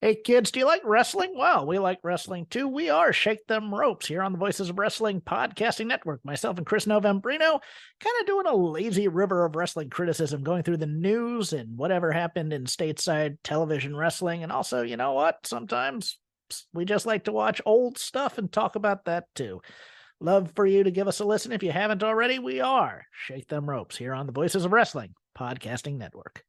Hey kids, do you like wrestling? Well, we like wrestling too. We are Shake Them Ropes here on the Voices of Wrestling Podcasting Network. Myself and Chris Novembrino kind of doing a lazy river of wrestling criticism, going through the news and whatever happened in stateside television wrestling. And also, you know what? Sometimes we just like to watch old stuff and talk about that too. Love for you to give us a listen. If you haven't already, we are Shake Them Ropes here on the Voices of Wrestling Podcasting Network.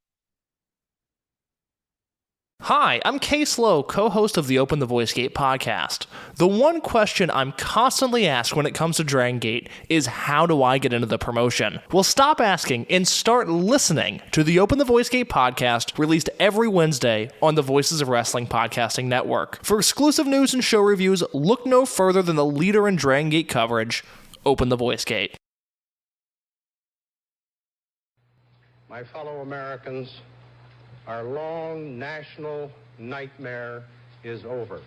Hi, I'm Case Lowe, co-host of the Open the Voice Gate podcast. The one question I'm constantly asked when it comes to Dragon Gate is how do I get into the promotion? Well, stop asking and start listening to the Open the Voice Gate podcast, released every Wednesday on the Voices of Wrestling Podcasting Network. For exclusive news and show reviews, look no further than the leader in Dragon Gate coverage, Open the Voice Gate. My fellow Americans, our long national nightmare is over.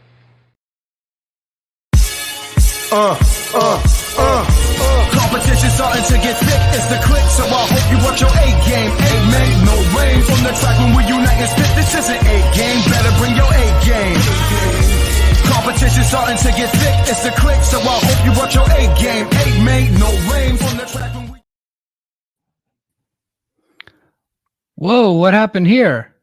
Competition starting to get thick, it's the click, so I hope you watch your A-game. A-made, no rain from the track when we unite and spit. This isn't A-game, better bring your A-game. Competition starting to get thick, it's the click, so I hope you watch your A-game. A-made, no rain from the track when we... Whoa, what happened here?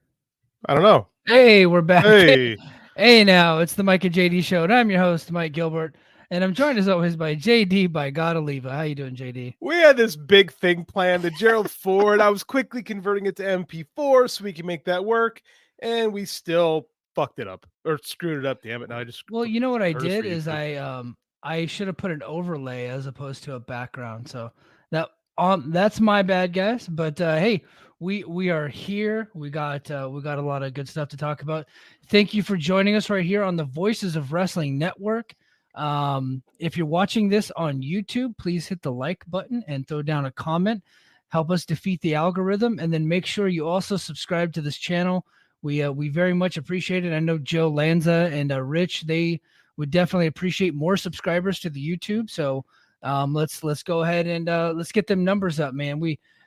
I don't know. Hey, we're back. Hey. Hey, now it's the Mike and JD show, and I'm your host, Mike Gilbert, and I'm joined as always by JD by God Oliva. How you doing, JD? We had this big thing planned, the Gerald Ford. I was quickly converting it to MP4 so we can make that work, and we still fucked it up or screwed it up. Damn it! Now I just Well, you know what I did is I should have put an overlay as opposed to a background. So that's my bad, guys. But hey. We are here. We got a lot of good stuff to talk about. Thank you for joining us right here on the Voices of Wrestling Network. If you're watching this on YouTube, please hit the like button and throw down a comment. Help us defeat the algorithm, and then make sure you also subscribe to this channel. We very much appreciate it. I know Joe Lanza and Rich, they would definitely appreciate more subscribers to the YouTube. So let's go ahead and let's get them numbers up, man.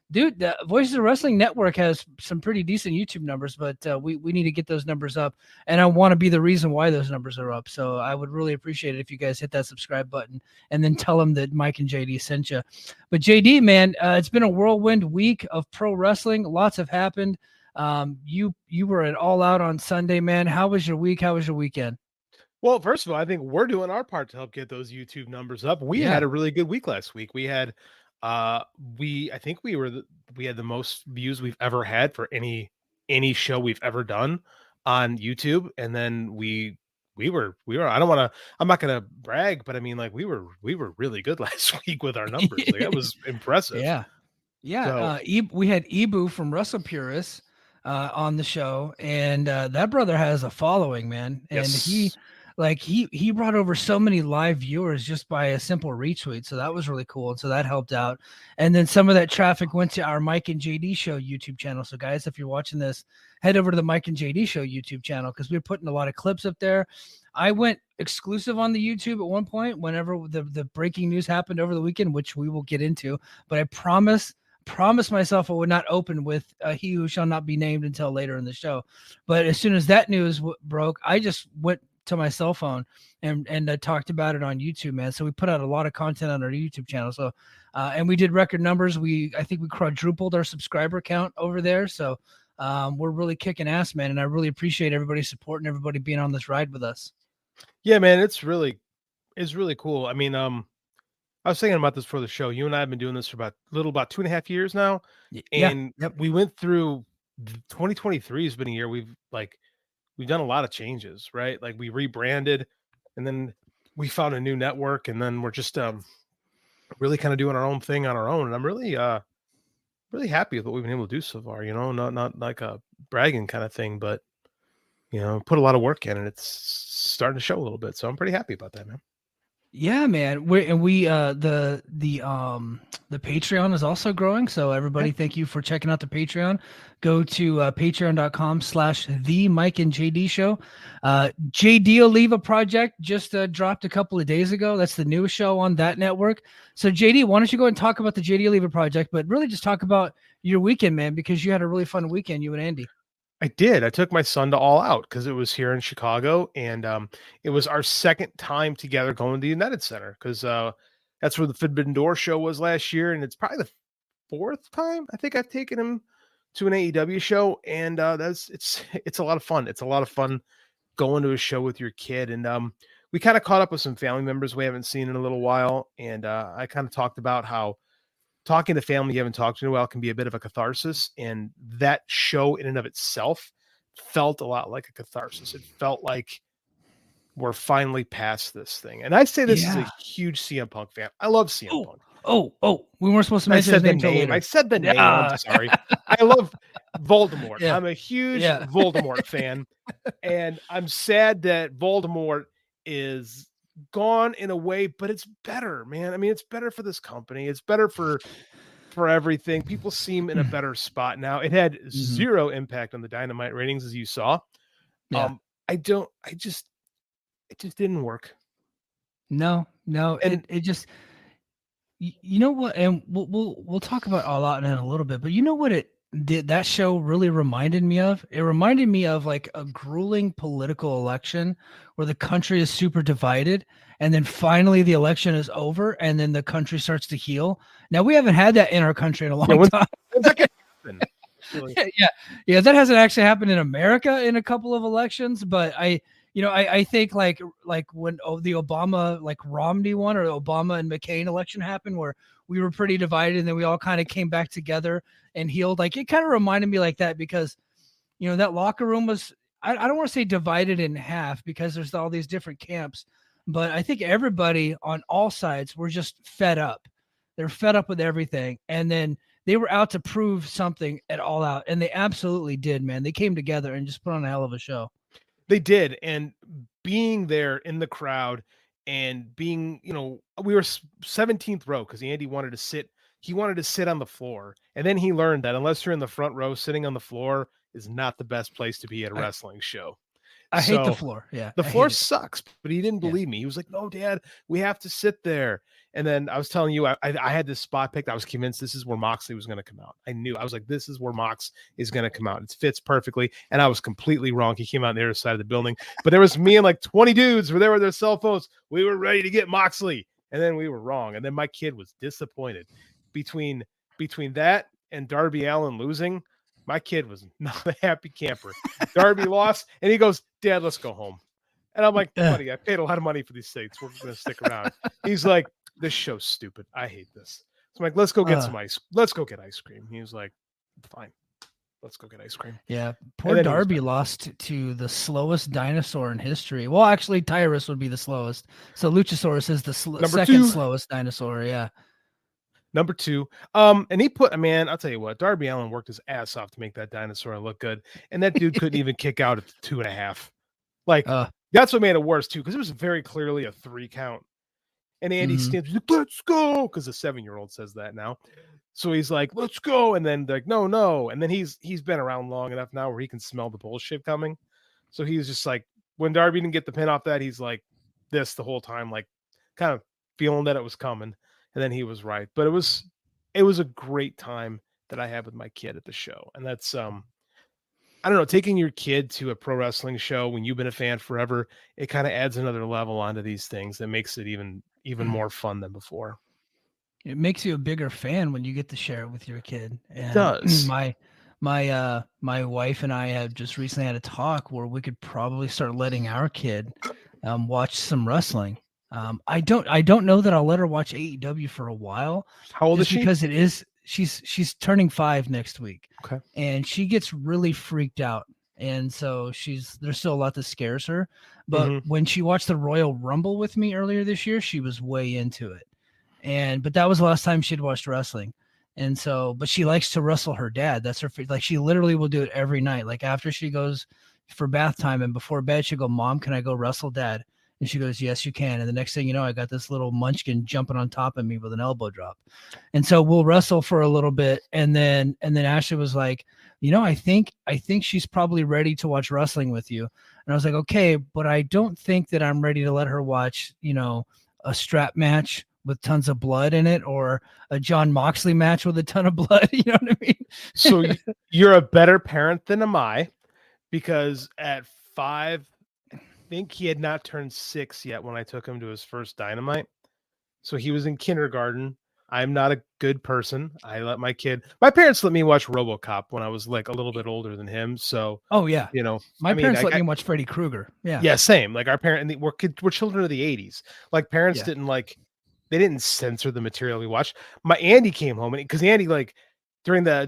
Dude, the Voices of Wrestling Network has some pretty decent YouTube numbers, but we need to get those numbers up, and I want to be the reason why those numbers are up. So I would really appreciate it if you guys hit that subscribe button and then tell them that Mike and JD sent you. But JD, man, it's been a whirlwind week of pro wrestling. Lots have happened. You were at All Out on Sunday, man. How was your week? How was your weekend? Well, first of all, I think we're doing our part to help get those YouTube numbers up. We had a really good week last week. We had we had the most views we've ever had for any show we've ever done on YouTube, and then we were I'm not gonna brag, but I mean, like, we were really good last week with our numbers. Like, that was impressive. So, we had Ibu from Wrestle Purists on the show, and that brother has a following, man. And he brought over so many live viewers just by a simple retweet. So that was really cool. And so that helped out. And then some of that traffic went to our Mike and JD show YouTube channel. So guys, if you're watching this, head over to the Mike and JD show YouTube channel, because we're putting a lot of clips up there. I went exclusive on the YouTube at one point whenever the breaking news happened over the weekend, which we will get into. But I promised myself I would not open with He Who Shall Not Be Named until later in the show. But as soon as that news broke, I just went to my cell phone and talked about it on YouTube, man. So we put out a lot of content on our YouTube channel. So and we did record numbers. I think we quadrupled our subscriber count over there. So we're really kicking ass, man. And I really appreciate everybody's support and everybody being on this ride with us. Yeah, man, it's really cool. I mean, I was thinking about this for the show. You and I have been doing this for about 2.5 years now. And we went through 2023 has been a year we've done a lot of changes, right? Like, we rebranded, and then we found a new network, and then we're just really kind of doing our own thing on our own. And I'm really happy with what we've been able to do so far. You know, not like a bragging kind of thing, but you know, put a lot of work in, and it's starting to show a little bit. So I'm pretty happy about that, man. Yeah, man. The Patreon is also growing. So everybody, thank you for checking out the Patreon. Go to patreon.com/the Mike and JD show. JD Oliva Project just dropped a couple of days ago. That's the newest show on that network. So JD, why don't you go and talk about the JD Oliva Project, but really just talk about your weekend, man, because you had a really fun weekend, you and Andy. I did. I took my son to All Out because it was here in Chicago, and it was our second time together going to the United Center because that's where the Forbidden Door show was last year, and it's probably the fourth time I think I've taken him to an AEW show, and it's a lot of fun. It's a lot of fun going to a show with your kid, and we kind of caught up with some family members we haven't seen in a little while, and I kind of talked about how talking to family you haven't talked to in a while can be a bit of a catharsis. And that show in and of itself felt a lot like a catharsis. It felt like we're finally past this thing. And I say this is a huge CM Punk fan. I love CM Punk. We weren't supposed to mention his name. I said the name. I'm sorry. I love Voldemort. Yeah. I'm a huge Voldemort fan. And I'm sad that Voldemort is gone in a way, but it's better, man. I mean, it's better for this company. It's better for everything. People seem in a better spot now. It had zero impact on the Dynamite ratings, as you saw. Yeah. It just didn't work. No, and it just, you know what? And we'll talk about All Out in a little bit, but you know what it did? That show really reminded me of? It reminded me of like a grueling political election where the country is super divided, and then finally the election is over, and then the country starts to heal. Now we haven't had that in our country in a long time. Yeah, that hasn't actually happened in America in a couple of elections, but I think like when the Obama, like Romney one, or the Obama and McCain election happened, where we were pretty divided and then we all kind of came back together and healed. Like, it kind of reminded me like that, because, that locker room was, I don't want to say divided in half because there's all these different camps, but I think everybody on all sides were just fed up. They're fed up with everything. And then they were out to prove something at All Out, and they absolutely did, man. They came together and just put on a hell of a show. They did. And being there in the crowd and being, we were 17th row because Andy wanted to sit. He wanted to sit on the floor. And then he learned that unless you're in the front row, sitting on the floor is not the best place to be at a wrestling show. I hate the floor. Yeah. The floor sucks, but he didn't believe me. He was like, "No, Dad, we have to sit there." And then I was telling you, I had this spot picked. I was convinced this is where Moxley was going to come out. I was like, this is where Mox is going to come out. It fits perfectly. And I was completely wrong. He came out on the other side of the building, but there was me and like 20 dudes were there with their cell phones. We were ready to get Moxley. And then we were wrong. And then my kid was disappointed between that and Darby Allin losing. My kid was not a happy camper. Darby lost, and he goes, "Dad, let's go home." And I'm like, "Buddy, I paid a lot of money for these seats. We're going to stick around." He's like, "This show's stupid. I hate this." So I'm like, "Let's go get some ice. Let's go get ice cream." He was like, "Fine. Let's go get ice cream." Yeah, poor Darby lost to the slowest dinosaur in history. Well, actually, Tyrus would be the slowest. So Luchasaurus is the second slowest dinosaur. Yeah. Number 2. And he I'll tell you what, Darby Allin worked his ass off to make that dinosaur look good. And that dude couldn't even kick out at 2.5. Like, that's what made it worse too, because it was very clearly a 3 count. And Andy stands, like, "Let's go," because the 7-year-old says that now. So he's like, "Let's go." And then they're like, no. And then he's been around long enough now where he can smell the bullshit coming. So he's just like, when Darby didn't get the pin off that, he's like this the whole time, like kind of feeling that it was coming. And then he was right. But it was a great time that I had with my kid at the show. And that's I don't know, taking your kid to a pro wrestling show when you've been a fan forever, it kind of adds another level onto these things that makes it even more fun than before. It makes you a bigger fan when you get to share it with your kid. And it does. My wife and I have just recently had a talk where we could probably start letting our kid watch some wrestling. I don't know that I'll let her watch AEW for a while. How old is she? Because she's turning 5 next week. Okay. And she gets really freaked out. And so there's still a lot that scares her. But when she watched the Royal Rumble with me earlier this year, she was way into it. But that was the last time she'd watched wrestling. And so, but she likes to wrestle her dad. That's her, like, she literally will do it every night. Like, after she goes for bath time and before bed, she'll go, "Mom, can I go wrestle Dad?" And she goes, "Yes, you can." And the next thing you know, I got this little munchkin jumping on top of me with an elbow drop. And so we'll wrestle for a little bit. And then Ashley was like, I think she's probably ready to watch wrestling with you. And I was like, okay, but I don't think that I'm ready to let her watch, a strap match with tons of blood in it, or a Jon Moxley match with a ton of blood. You know what I mean? So you're a better parent than am I. because at 5, I think he had not turned 6 yet when I took him to his first Dynamite. So he was in kindergarten. I'm not a good person. My parents let me watch RoboCop when I was like a little bit older than him. So, yeah. My parents let me watch Freddy Krueger. Yeah. Yeah. Same. Like our parents, we're children of the 80s. Like parents they didn't censor the material we watched. My Andy came home because Andy, like during the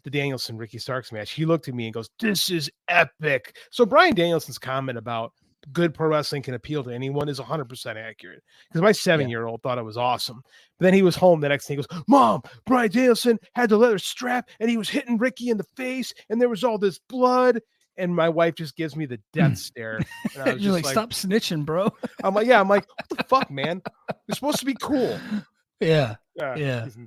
Danielson Ricky Starks match, he looked at me and goes, "This is epic." So Bryan Danielson's comment about good pro wrestling can appeal to anyone is 100% accurate, because my 7-year-old thought it was awesome. But then he was home the next day. He goes, "Mom, Bryan Danielson had the leather strap and he was hitting Ricky in the face and there was all this blood." And my wife just gives me the death stare. And I was You're like, "Stop snitching, bro." I'm like, what the fuck, man? You're supposed to be cool. Yeah.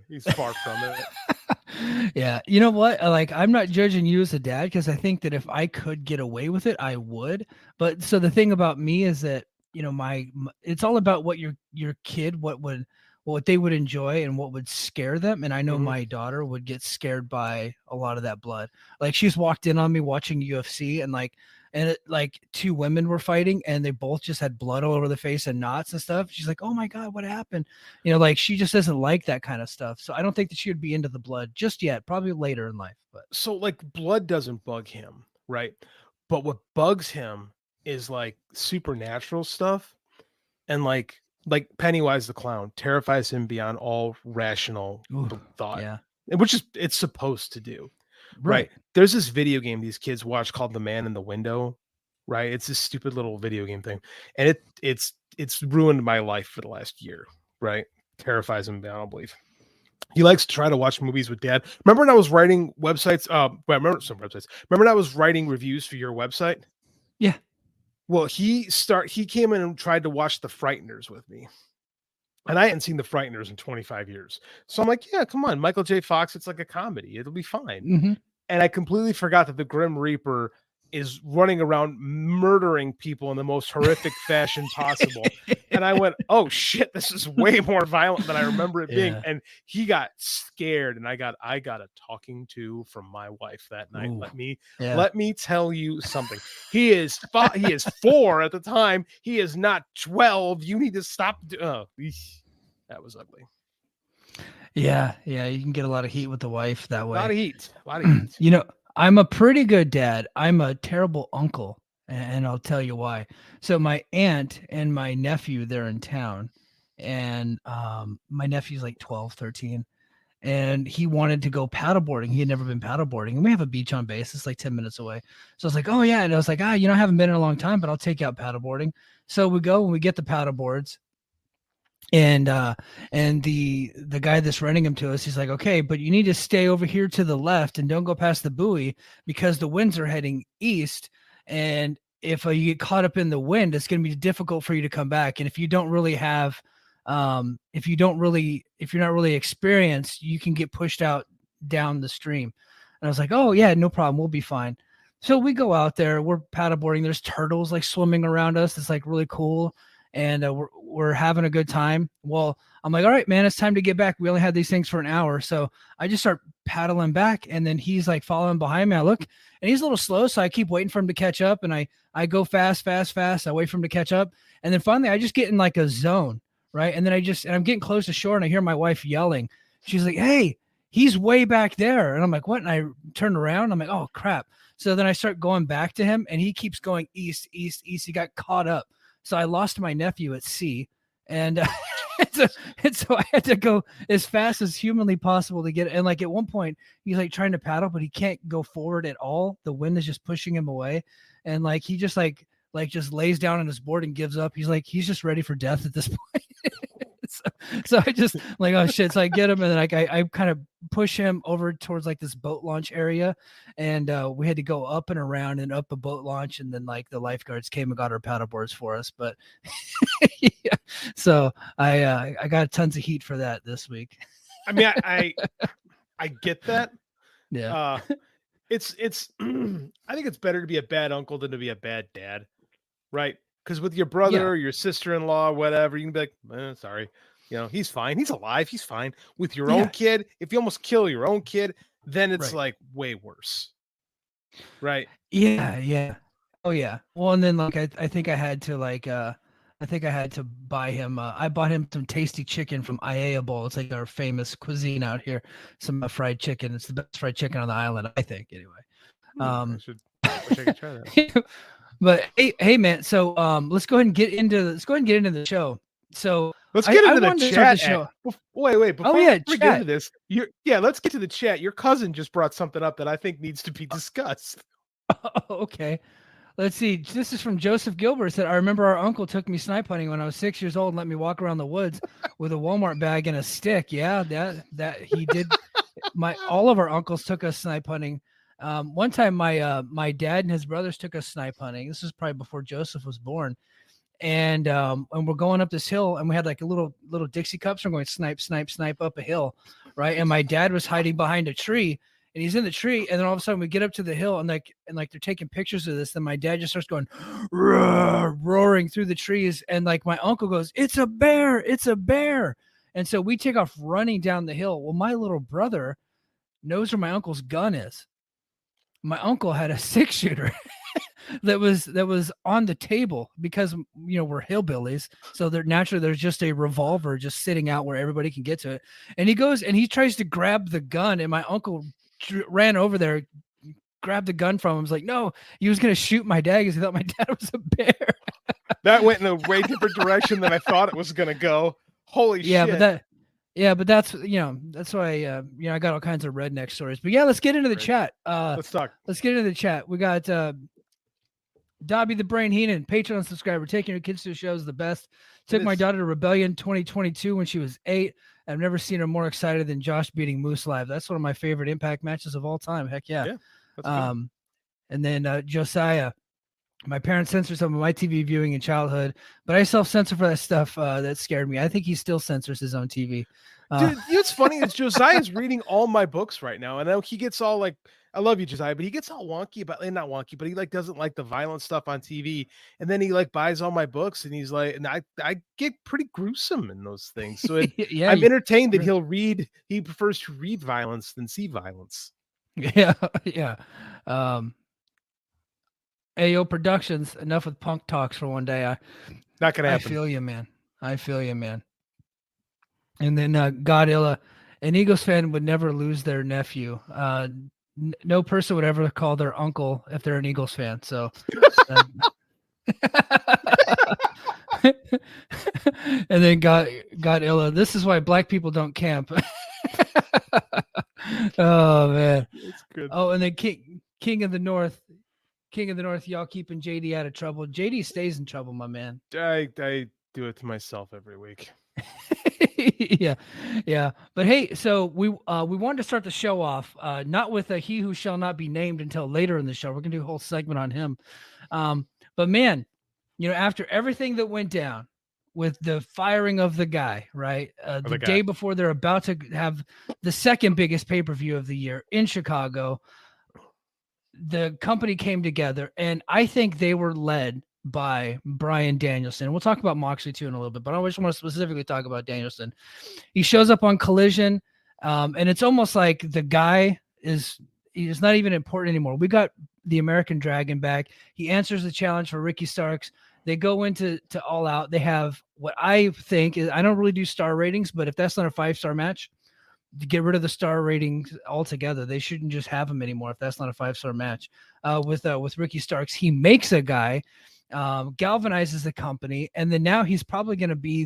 He's far from it. Yeah. You know what? Like, I'm not judging you as a dad, because I think that if I could get away with it, I would. But so the thing about me is that, it's all about what your kid, what they would enjoy and what would scare them. And I know my daughter would get scared by a lot of that blood. Like, she's walked in on me watching UFC, and like 2 women were fighting and they both just had blood all over the face and knots and stuff. She's like, "Oh my God, what happened?" Like, she just doesn't like that kind of stuff. So I don't think that she would be into the blood just yet, probably later in life. But so like blood doesn't bug him, right? But what bugs him is like supernatural stuff, and like Pennywise the clown terrifies him beyond all rational thought. Yeah. Which is it's supposed to do. Right. There's this video game these kids watch called The Man in the Window, right? It's this stupid little video game thing. And it's ruined my life for the last year, right? Terrifies him beyond belief. He likes to try to watch movies with dad. Remember when I was writing websites? Remember some websites. Remember when I was writing reviews for your website? Yeah. Well, he came in and tried to watch The Frighteners with me. And I hadn't seen The Frighteners in 25 years. So I'm like, yeah, come on, Michael J. Fox. It's like a comedy. It'll be fine. Mm-hmm. And I completely forgot that the Grim Reaper is running around murdering people in the most horrific fashion possible. And I went, "Oh shit, this is way more violent than I remember it being." And he got scared, and I got a talking to from my wife that night. Let me tell you something. He is 4 at the time. He is not 12. You need to stop. That was ugly. Yeah, you can get a lot of heat with the wife that way. A lot of heat. I'm a pretty good dad. I'm a terrible uncle, and I'll tell you why. So my aunt and my nephew, they're in town, and my nephew's like 12, 13, and he wanted to go paddleboarding. He had never been paddleboarding, and we have a beach on base. It's like 10 minutes away. So I was like, "Oh yeah," and I was like, I haven't been in a long time, but I'll take you out paddleboarding. So we go and we get the paddleboards. And the guy that's renting him to us, he's like, "Okay, but you need to stay over here to the left and don't go past the buoy, because the winds are heading east. And if you get caught up in the wind, it's going to be difficult for you to come back. And if you don't really have, if you're not really experienced, you can get pushed out down the stream." And I was like, "Oh yeah, no problem. We'll be fine." So we go out there, we're paddleboarding. There's turtles like swimming around us. It's like really cool. And we're having a good time. Well, I'm like, "All right, man, it's time to get back. We only had these things for an hour." So I just start paddling back, and then he's like following behind me. I look, and he's a little slow, so I keep waiting for him to catch up, and I go fast. I wait for him to catch up, and then finally I just get in like a zone, right? And then I'm getting close to shore, and I hear my wife yelling. She's like, "Hey, he's way back there." And I'm like, "What?" And I turn around. I'm like, "Oh crap!" So then I start going back to him, and he keeps going east. He got caught up. So I lost my nephew at sea, and so I had to go as fast as humanly possible to get it. And like at one point, he's like trying to paddle, but he can't go forward at all. The wind is just pushing him away, and like he just just lays down on his board and gives up. He's just ready for death at this point. So I just like, "Oh shit!" So I get him, and then I kind of push him over towards like this boat launch area, and we had to go up and around and up a boat launch, and then like the lifeguards came and got our paddleboards for us. But yeah. So I got tons of heat for that this week. I mean, I get that. Yeah. It's I think it's better to be a bad uncle than to be a bad dad, right? Because with your brother or your sister-in-law, whatever, you can be like, "Sorry, he's fine. He's alive. He's fine." With your own kid, if you almost kill your own kid, then it's like way worse. Right. Yeah. Oh yeah. Well, and then like I think I had to buy him. I bought him some tasty chicken from Iea Bowl. It's like our famous cuisine out here. Some fried chicken. It's the best fried chicken on the island, I think. Anyway. I wish I could try that. But hey, man. So let's go ahead and get into the show. So let's get into the chat. Show. Wait. Before we chat. get into this, let's get to the chat. Your cousin just brought something up that I think needs to be discussed. Okay. Let's see. This is from Joseph Gilbert. Said, I remember our uncle took me snipe hunting when I was 6 years old and let me walk around the woods with a Walmart bag and a stick. Yeah, that he did. All of our uncles took us snipe hunting. One time my dad and his brothers took us snipe hunting. This was probably before Joseph was born. And we're going up this hill and we had like a little Dixie cups. And we're going snipe up a hill. Right. And my dad was hiding behind a tree. And he's in the tree, and then all of a sudden we get up to the hill, and they're taking pictures of this. Then my dad just starts going, roaring through the trees, and like my uncle goes, "It's a bear! It's a bear!" And so we take off running down the hill. Well, my little brother knows where my uncle's gun is. My uncle had a 6-shooter that was on the table because we're hillbillies, so there's just a revolver just sitting out where everybody can get to it. And he goes and he tries to grab the gun, and my uncle ran over there, grabbed the gun from him. Was like, no, he was going to shoot my dad because he thought my dad was a bear. That went in a way different direction than I thought it was going to go. Holy shit. But that's why, I got all kinds of redneck stories, but let's get into the chat. Let's talk. Let's get into the chat. We got, Dobby the Brain Heenan, Patreon subscriber, taking your kids to the show is the best. Took my daughter to Rebellion 2022 when she was 8. I've never seen her more excited than Josh beating Moose live. That's one of my favorite Impact matches of all time. Heck yeah. And then Josiah, my parents censored some of my TV viewing in childhood, but I self-censor for that stuff that scared me. I think he still censors his own TV. Dude, what's funny is Josiah's reading all my books right now, and he gets all like, I love you, Josiah, but he gets all wonky about, not wonky, but he like doesn't like the violent stuff on TV. And then he like buys all my books, and he's like, and I get pretty gruesome in those things. So I'm entertained that he prefers to read violence than see violence. Yeah. AO Productions, enough with punk talks for one day. Not gonna happen. I feel you, man. And then Godilla, an Eagles fan would never lose their nephew. No person would ever call their uncle if they're an Eagles fan. So, and then Godilla, this is why black people don't camp. Oh man, it's good. Oh, and then King of the North, y'all keeping JD out of trouble. JD stays in trouble, my man. I do it to myself every week. Yeah. But hey, so we wanted to start the show off, not with a he who shall not be named until later in the show. We're gonna do a whole segment on him. But man, after everything that went down with the firing of the guy, right? The day before they're about to have the second biggest pay-per-view of the year in Chicago, the company came together, and I think they were led by Bryan Danielson. We'll talk about Moxley too in a little bit, but I just want to specifically talk about Danielson. He shows up on Collision, and it's almost like the guy is not even important anymore. We got the American Dragon back. He answers the challenge for Ricky Starks. They go into All Out. They have what I think is, I don't really do star ratings, but if that's not a 5-star match, to get rid of the star ratings altogether. They shouldn't just have him anymore if that's not a 5-star match. With Ricky Starks, he makes a guy, galvanizes the company, and then now he's probably going to be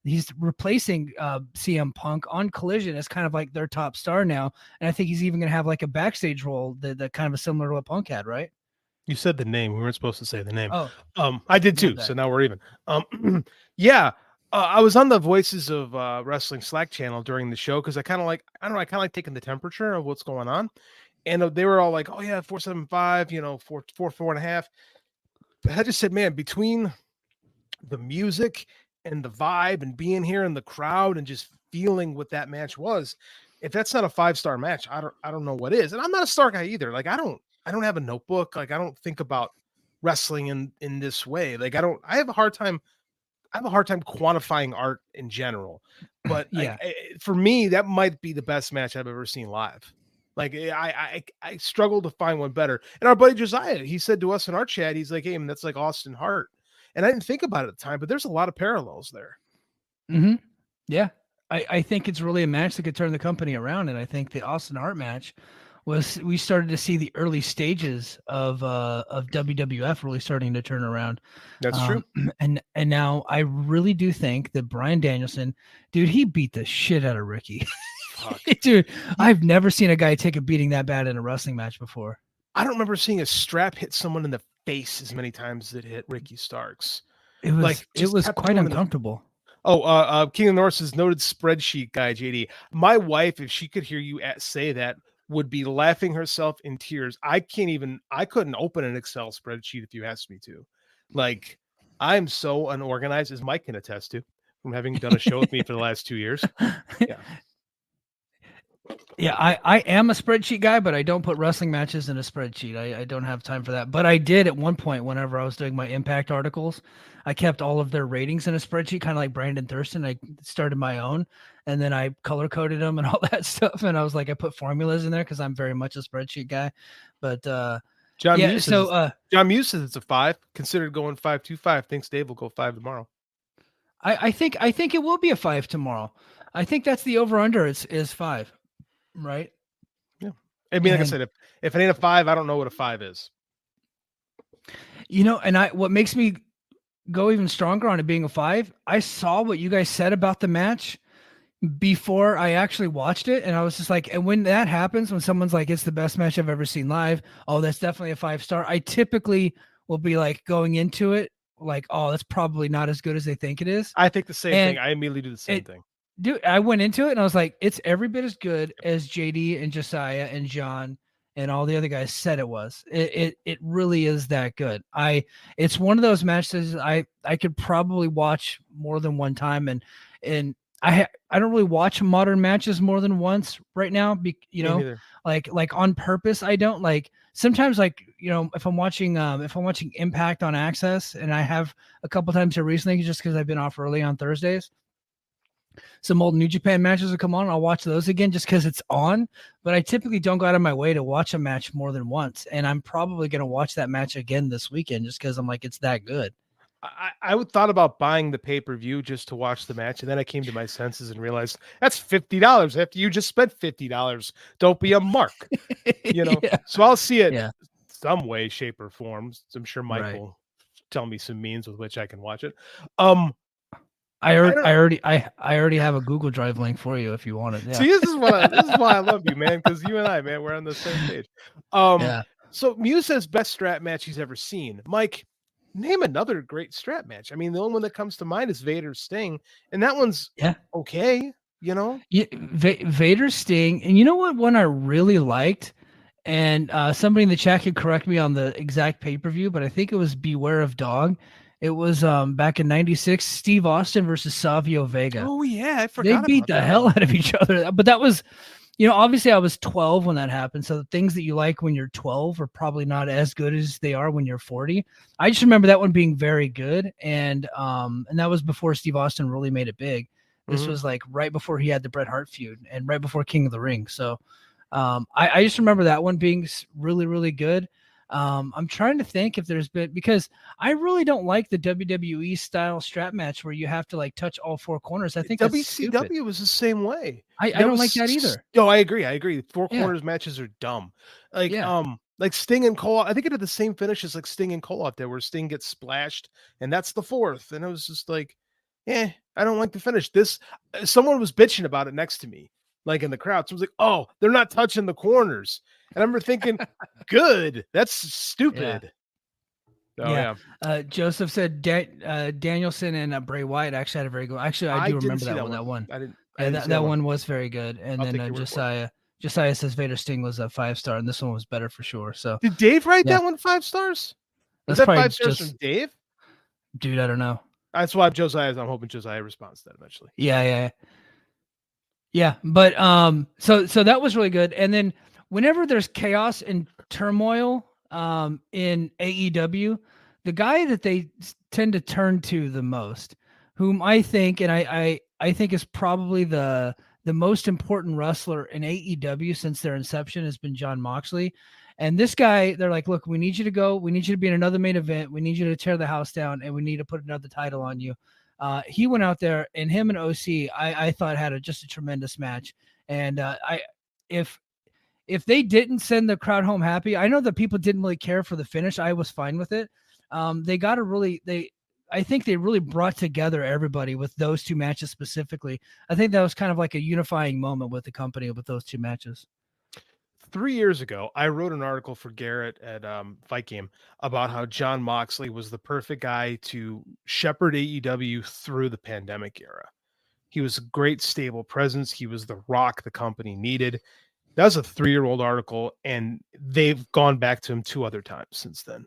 he's replacing CM Punk on Collision as kind of like their top star now. And I think he's even going to have like a backstage role that kind of similar to what Punk had, right? You said the name. We weren't supposed to say the name. Oh, I did too. So now we're even. Yeah. I was on the Voices of Wrestling Slack channel during the show because I kind of like taking the temperature of what's going on, and they were all like, "Oh yeah, 475, 4.5." I just said, man, between the music and the vibe and being here in the crowd and just feeling what that match was, if that's not a 5-star match, I don't know what is. And I'm not a star guy either. Like I don't have a notebook. Like I don't think about wrestling in this way. Like I have a hard time quantifying art in general, but yeah, for me, that might be the best match I've ever seen live. Like I struggle to find one better. And our buddy Josiah, he said to us in our chat, he's like, hey, man, that's like Austin Hart. And I didn't think about it at the time, but there's a lot of parallels there. Mm-hmm. Yeah. I think it's really a match that could turn the company around. And I think the Austin Hart match we started to see the early stages of WWF really starting to turn around. That's true. And now I really do think that Bryan Danielson, dude, he beat the shit out of Ricky. Dude, I've never seen a guy take a beating that bad in a wrestling match before. I don't remember seeing a strap hit someone in the face as many times as it hit Ricky Starks. It was quite uncomfortable. King of the North's noted spreadsheet guy, JD. My wife, if she could hear you say that, would be laughing herself in tears. I couldn't open an Excel spreadsheet if you asked me to. Like, I'm so unorganized, as Mike can attest to, from having done a show with me for the last 2 years. Yeah. Yeah, I am a spreadsheet guy, but I don't put wrestling matches in a spreadsheet. I don't have time for that. But I did at one point whenever I was doing my Impact articles. I kept all of their ratings in a spreadsheet, kind of like Brandon Thurston. I started my own, and then I color-coded them and all that stuff. And I was like, I put formulas in there because I'm very much a spreadsheet guy. But John Muse says it's a 5. Considered going 5-2-5. Thinks Dave will go 5 tomorrow. I think it will be a 5 tomorrow. I think that's the over-under is 5. Right. Yeah. I mean, like I said, if it ain't a 5, I don't know what a 5 is. And what makes me go even stronger on it being a 5, I saw what you guys said about the match before I actually watched it. And I was just like, and when that happens, when someone's like, it's the best match I've ever seen live, oh, that's definitely a 5-star. I typically will be like going into it like, oh, that's probably not as good as they think it is. I think the same thing. I immediately do the same thing. Dude, I went into it and I was like, it's every bit as good as JD and Josiah and John and all the other guys said it was. It really is that good. It's one of those matches I could probably watch more than one time, and I don't really watch modern matches more than once right now. Like on purpose. I don't like sometimes if I'm watching Impact on Access, and I have a couple times here recently just because I've been off early on Thursdays. Some old New Japan matches will come on. I'll watch those again just because it's on. But I typically don't go out of my way to watch a match more than once. And I'm probably going to watch that match again this weekend just because I'm like, it's that good. I thought about buying the pay-per-view just to watch the match. And then I came to my senses and realized that's $50 after you just spent $50. Don't be a mark. Yeah. So I'll see it some way, shape, or form. I'm sure Mike will tell me some means with which I can watch it. I already have a Google Drive link for you if you want it. Yeah. See, this is why I love you, man, because you and I, man, we're on the same page. So Muse says best strap match he's ever seen. Mike, name another great strap match. I mean, the only one that comes to mind is Vader Sting, and that one's okay, Yeah, Vader Sting, and you know what one I really liked? And somebody in the chat could correct me on the exact pay-per-view, but I think it was Beware of Dog. It was back in '96, Steve Austin versus Savio Vega. Oh yeah, I forgot. They beat the hell out of each other. But that was, obviously I was 12 when that happened. So the things that you like when you're 12 are probably not as good as they are when you're 40. I just remember that one being very good, and that was before Steve Austin really made it big. This was like right before he had the Bret Hart feud and right before King of the Ring. So I just remember that one being really, really good. I'm trying to think if there's been, because I really don't like the WWE style strap match where you have to like touch all 4 corners. I think WCW was the same way. I don't like that either. No, I agree. 4 corners matches are dumb. Like Sting and Cole. I think it had the same finish as like Sting and Cole out there, where Sting gets splashed, and that's the 4th. And it was just like, I don't like the finish. Someone was bitching about it next to me, like in the crowd. So I was like, oh, they're not touching the corners. And I remember thinking, good, that's stupid. Joseph said Danielson and Bray Wyatt actually had a very good. Actually, I do remember that one. That one was very good. And then Josiah says Vader Sting was a 5-star, and this one was better for sure. So did Dave write that one 5 stars? Is that 5 stars from Dave? Dude, I don't know. That's why I'm hoping Josiah responds to that eventually. Yeah. But so that was really good. And then whenever there's chaos and turmoil in AEW, the guy that they tend to turn to the most, whom I think, and I think is probably the the most important wrestler in AEW since their inception has been Jon Moxley. And this guy, they're like, look, we need you to go. We need you to be in another main event. We need you to tear the house down, and we need to put another title on you. He went out there, and him and OC, I thought had just a tremendous match. And if they didn't send the crowd home happy, I know that people didn't really care for the finish. I was fine with it. I think they really brought together everybody with those two matches specifically. I think that was kind of like a unifying moment with the company with those two matches. 3 years ago, I wrote an article for Garrett at Fight Game about how Jon Moxley was the perfect guy to shepherd AEW through the pandemic era. He was a great stable presence. He was the rock the company needed. That was a 3-year-old article, and they've gone back to him 2 other times since then.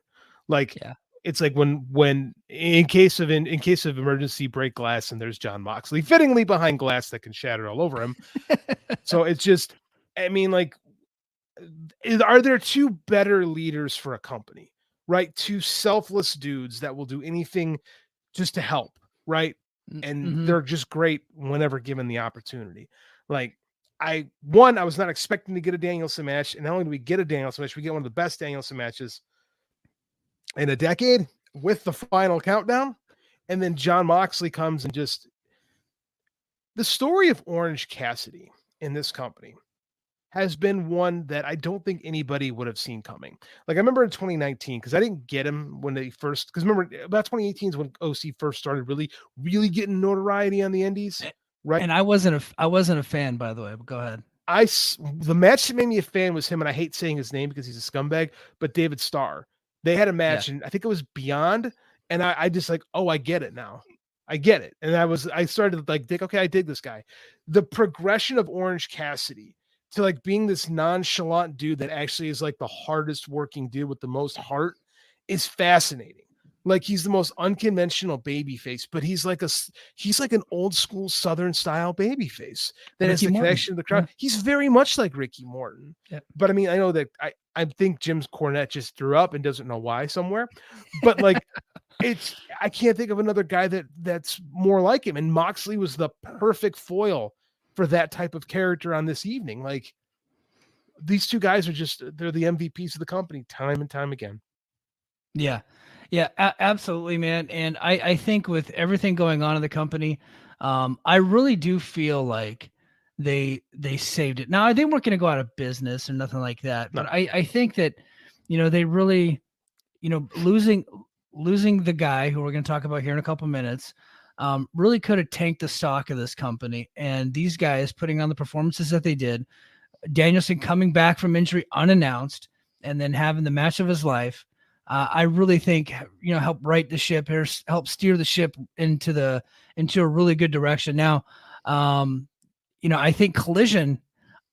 It's like when in case of emergency, break glass, and there's Jon Moxley fittingly behind glass that can shatter all over him. So it's just, I mean, like, are there 2 better leaders for a company, right? 2 selfless dudes that will do anything just to help, right? And they're just great whenever given the opportunity. Like, I was not expecting to get a Danielson match, and not only do we get a Danielson match, we get one of the best Danielson matches in a decade with the final countdown. And then Jon Moxley comes and just, the story of Orange Cassidy in this company has been one that I don't think anybody would have seen coming. Like, I remember in 2019, because I didn't get him when they first, because remember about 2018 is when OC first started really getting notoriety on the indies, right? And I wasn't a fan, by the way, but go ahead. The match that made me a fan was him, and I hate saying his name because he's a scumbag, but David Starr. They had a match, and I think it was Beyond, and I just like, oh, I get it now. I get it. And I started to like think, okay, I dig this guy. The progression of Orange Cassidy to like being this nonchalant dude that actually is like the hardest working dude with the most heart is fascinating. Like, he's the most unconventional baby face, but he's like an old school Southern style baby face that has the connection to the crowd. Yeah. He's very much like Ricky Morton. Yeah. But I mean, I know that I think Jim's Cornette just threw up and doesn't know why somewhere, but like, I can't think of another guy that's more like him. And Moxley was the perfect foil for that type of character on this evening. Like, these 2 guys they're the MVPs of the company time and time again. Yeah. Yeah, absolutely, man. And I think with everything going on in the company, I really do feel like they saved it. Now, they weren't going to go out of business or nothing like that, but I think that, they really, losing the guy who we're going to talk about here in a couple minutes, really could have tanked the stock of this company. And these guys putting on the performances that they did, Danielson coming back from injury unannounced, and then having the match of his life, I really think, help right the ship here, help steer the ship into a really good direction. Now, I think Collision,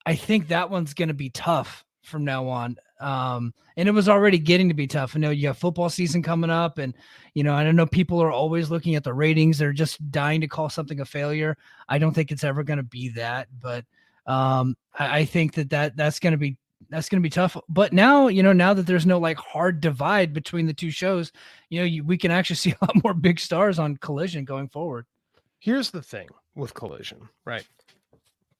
I think that one's going to be tough from now on. And it was already getting to be tough. I know you have football season coming up, and, I don't know, people are always looking at the ratings. They're just dying to call something a failure. I don't think it's ever going to be that, but I think that's going to be tough. But now, now that there's no like hard divide between the 2 shows, we can actually see a lot more big stars on Collision going forward. Here's the thing with Collision, right?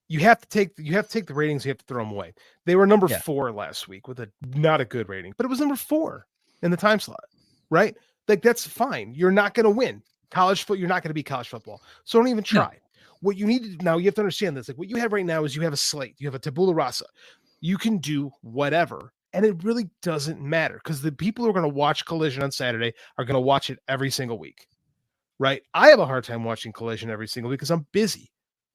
You have to take the ratings, you have to throw them away. They were number 4 last week with not a good rating, but it was number 4 in the time slot, right? Like, that's fine. You're not going to win you're not going to be college football. So don't even try. No. What you need to now, you have to understand this. Like, what you have right now is you have a slate, you have a tabula rasa. You can do whatever, and it really doesn't matter because the people who are going to watch Collision on Saturday are going to watch it every single week, right? I have a hard time watching Collision every single week because I'm busy,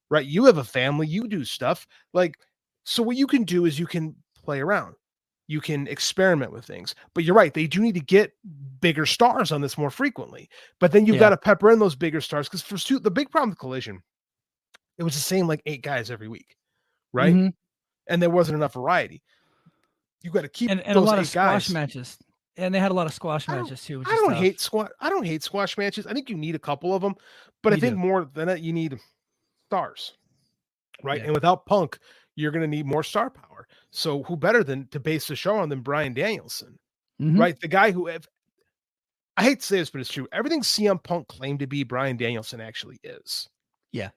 right? You have a family, you do stuff. Like, so what you can do is you can play around. You can experiment with things. But you're right, they do need to get bigger stars on this more frequently. But then you've got to pepper in those bigger stars because the big problem with Collision, it was the same like 8 guys every week, right? Mm-hmm. And there wasn't enough variety. You got to keep and a lot of squash matches. And they had a lot of squash matches too. I don't hate squash matches. I think you need a couple of them, but I think more than that, you need stars, right? Yeah. And without Punk, you're going to need more star power. So who better than to base the show on than Bryan Danielson, right? The guy who, I hate to say this, but it's true. Everything CM Punk claimed to be, Bryan Danielson actually is. Yeah.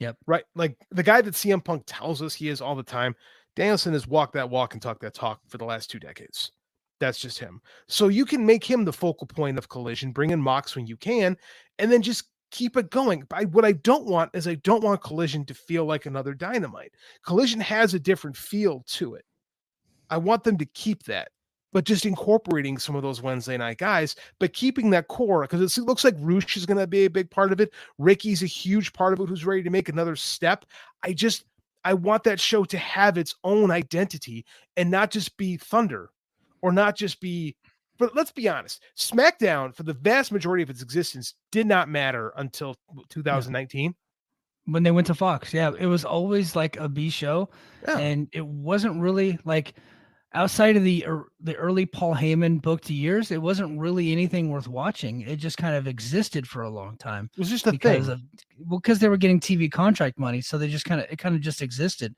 Yep. Right. Like the guy that CM Punk tells us he is all the time, Danielson has walked that walk and talked that talk for the last 2 decades. That's just him. So you can make him the focal point of Collision, bring in Mox when you can, and then just keep it going. What I don't want is I don't want Collision to feel like another Dynamite. Collision has a different feel to it. I want them to keep that, but just incorporating some of those Wednesday night guys, but keeping that core, because it looks like Roosh is going to be a big part of it. Ricky's a huge part of it who's ready to make another step. I want that show to have its own identity and not just be Thunder or not just be, but let's be honest, SmackDown for the vast majority of its existence did not matter until 2019. When they went to Fox. Yeah. It was always like a B show. Yeah. And it wasn't really like, outside of the early Paul Heyman booked years, it wasn't really anything worth watching. It just kind of existed for a long time. It was just a thing. Because they were getting TV contract money, so they just kind of just existed.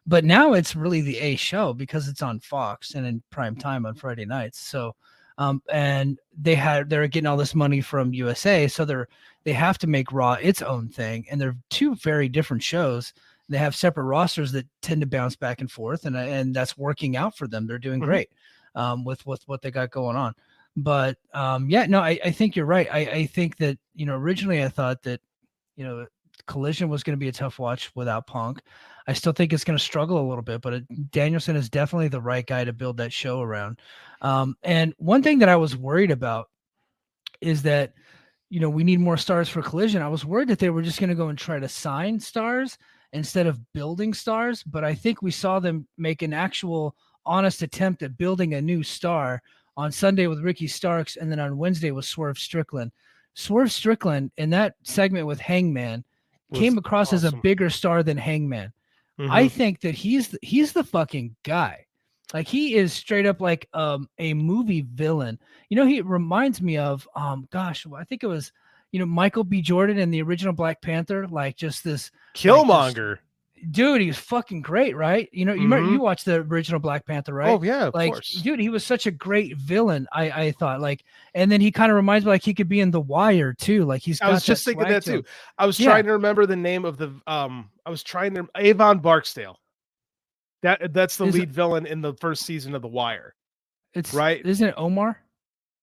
But now it's really the A show because it's on Fox and in prime time on Friday nights. So, and they're getting all this money from USA, so they have to make Raw its own thing, and they're two very different shows. They have separate rosters that tend to bounce back and forth, and that's working out for them. They're doing great with what they got going on. But I think you're right. I think that, originally I thought that, Collision was going to be a tough watch without Punk. I still think it's going to struggle a little bit, but Danielson is definitely the right guy to build that show around. And one thing that I was worried about is that, we need more stars for Collision. I was worried that they were just going to go and try to sign stars instead of building stars, but I think we saw them make an actual honest attempt at building a new star on Sunday with Ricky Starks, and then on Wednesday with Swerve Strickland. Swerve Strickland in that segment with Hangman came across as a bigger star than Hangman. I think that he's the fucking guy. Like, he is straight up like a movie villain. He reminds me of I think it was Michael B. Jordan in the original Black Panther, like just this Killmonger. Dude, he was fucking great, right? You remember, you watched the original Black Panther, right? Oh yeah, of course. Dude, he was such a great villain. I thought, and then he kind of reminds me like he could be in The Wire too. Like I was just thinking that too. I was trying to remember the name of the Avon Barksdale. That's the lead villain in the first season of The Wire. It's right, isn't it Omar?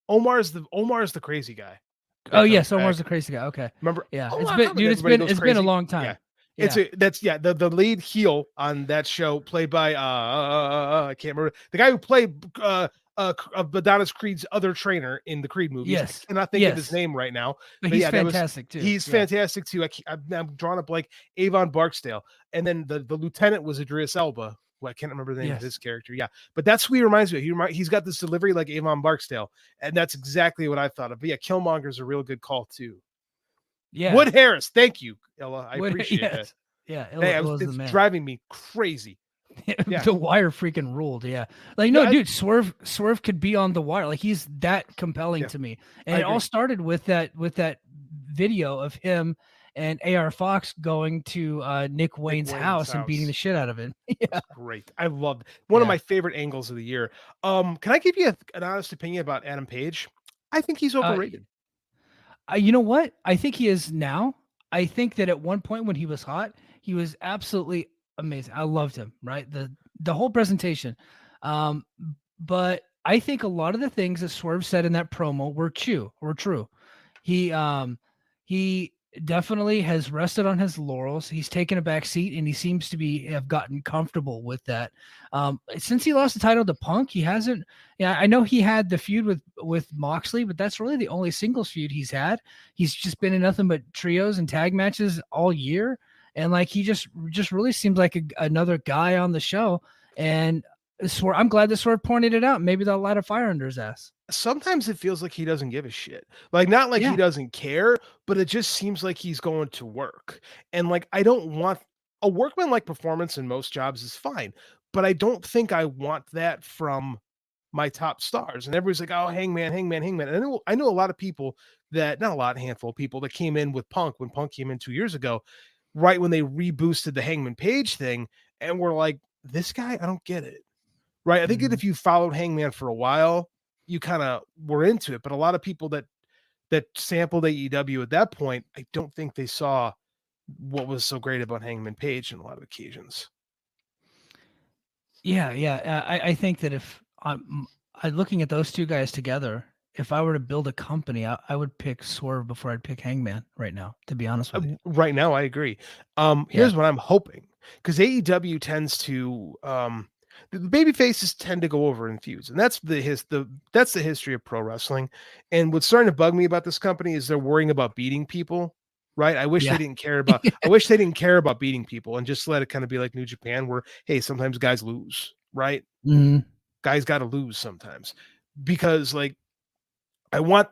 Omar's the crazy guy. Oh yes, Omar's the crazy guy. Okay, remember? Yeah, it's been a long time. Yeah. The lead heel on that show, played by I can't remember the guy who played Adonis Creed's other trainer in the Creed movies. Yes, I cannot think of his name right now. But he's fantastic too. He's fantastic too. I'm drawing up like Avon Barksdale, and then the lieutenant was Idris Elba. Well, I can't remember the name of his character. Yeah, but that's who he reminds me of. He's got this delivery like Avon Barksdale, and that's exactly what I thought of. But yeah, Killmonger's a real good call too. Yeah, Wood Harris, thank you, Ella. I appreciate it. Yeah, it's driving me crazy. Yeah. The Wire freaking ruled. Yeah, dude, Swerve could be on The Wire. Like, he's that compelling to me. And it all started with that video of him and AR Fox going to Nick Wayne's house and beating the shit out of him. That's great. I love one of my favorite angles of the year. Can I give you an honest opinion about Adam Page? I think he's overrated. You know what? I think he is now. I think that at one point when he was hot, he was absolutely amazing. I loved him, right? The whole presentation. But I think a lot of the things that Swerve said in that promo were true. He definitely has rested on his laurels. He's taken a back seat, and he seems to have gotten comfortable with that. Since he lost the title to Punk, he hasn't. Yeah, I know he had the feud with Moxley, but that's really the only singles feud he's had. He's just been in nothing but trios and tag matches all year, and like he just really seems like another guy on the show. And I'm glad that Swerve pointed it out. Maybe they'll light a fire under his ass. Sometimes it feels like he doesn't give a shit. Like, not like he doesn't care, but it just seems like he's going to work. And like, I don't want a workman-like performance in most jobs is fine, but I don't think I want that from my top stars. And everybody's like, oh, Hangman. And I know a lot of people a handful of people that came in with Punk when Punk came in 2 years ago, right when they reboosted the Hangman Page thing. And we're like, this guy, I don't get it. Right. I think that if you followed Hangman for a while, you kind of were into it. But a lot of people that sampled AEW at that point, I don't think they saw what was so great about Hangman Page on a lot of occasions. Yeah. I think that if I'm looking at those two guys together, if I were to build a company, I would pick Swerve before I'd pick Hangman right now, to be honest with you. Right now, I agree. Here's what I'm hoping, because AEW tends to the baby faces tend to go over in feuds, and that's the history of pro wrestling. And what's starting to bug me about this company is they're worrying about beating people. Right. I wish they didn't care about I wish they didn't care about beating people and just let it kind of be like New Japan, where, hey, sometimes guys lose, right? Mm-hmm. Guys got to lose sometimes, because like I want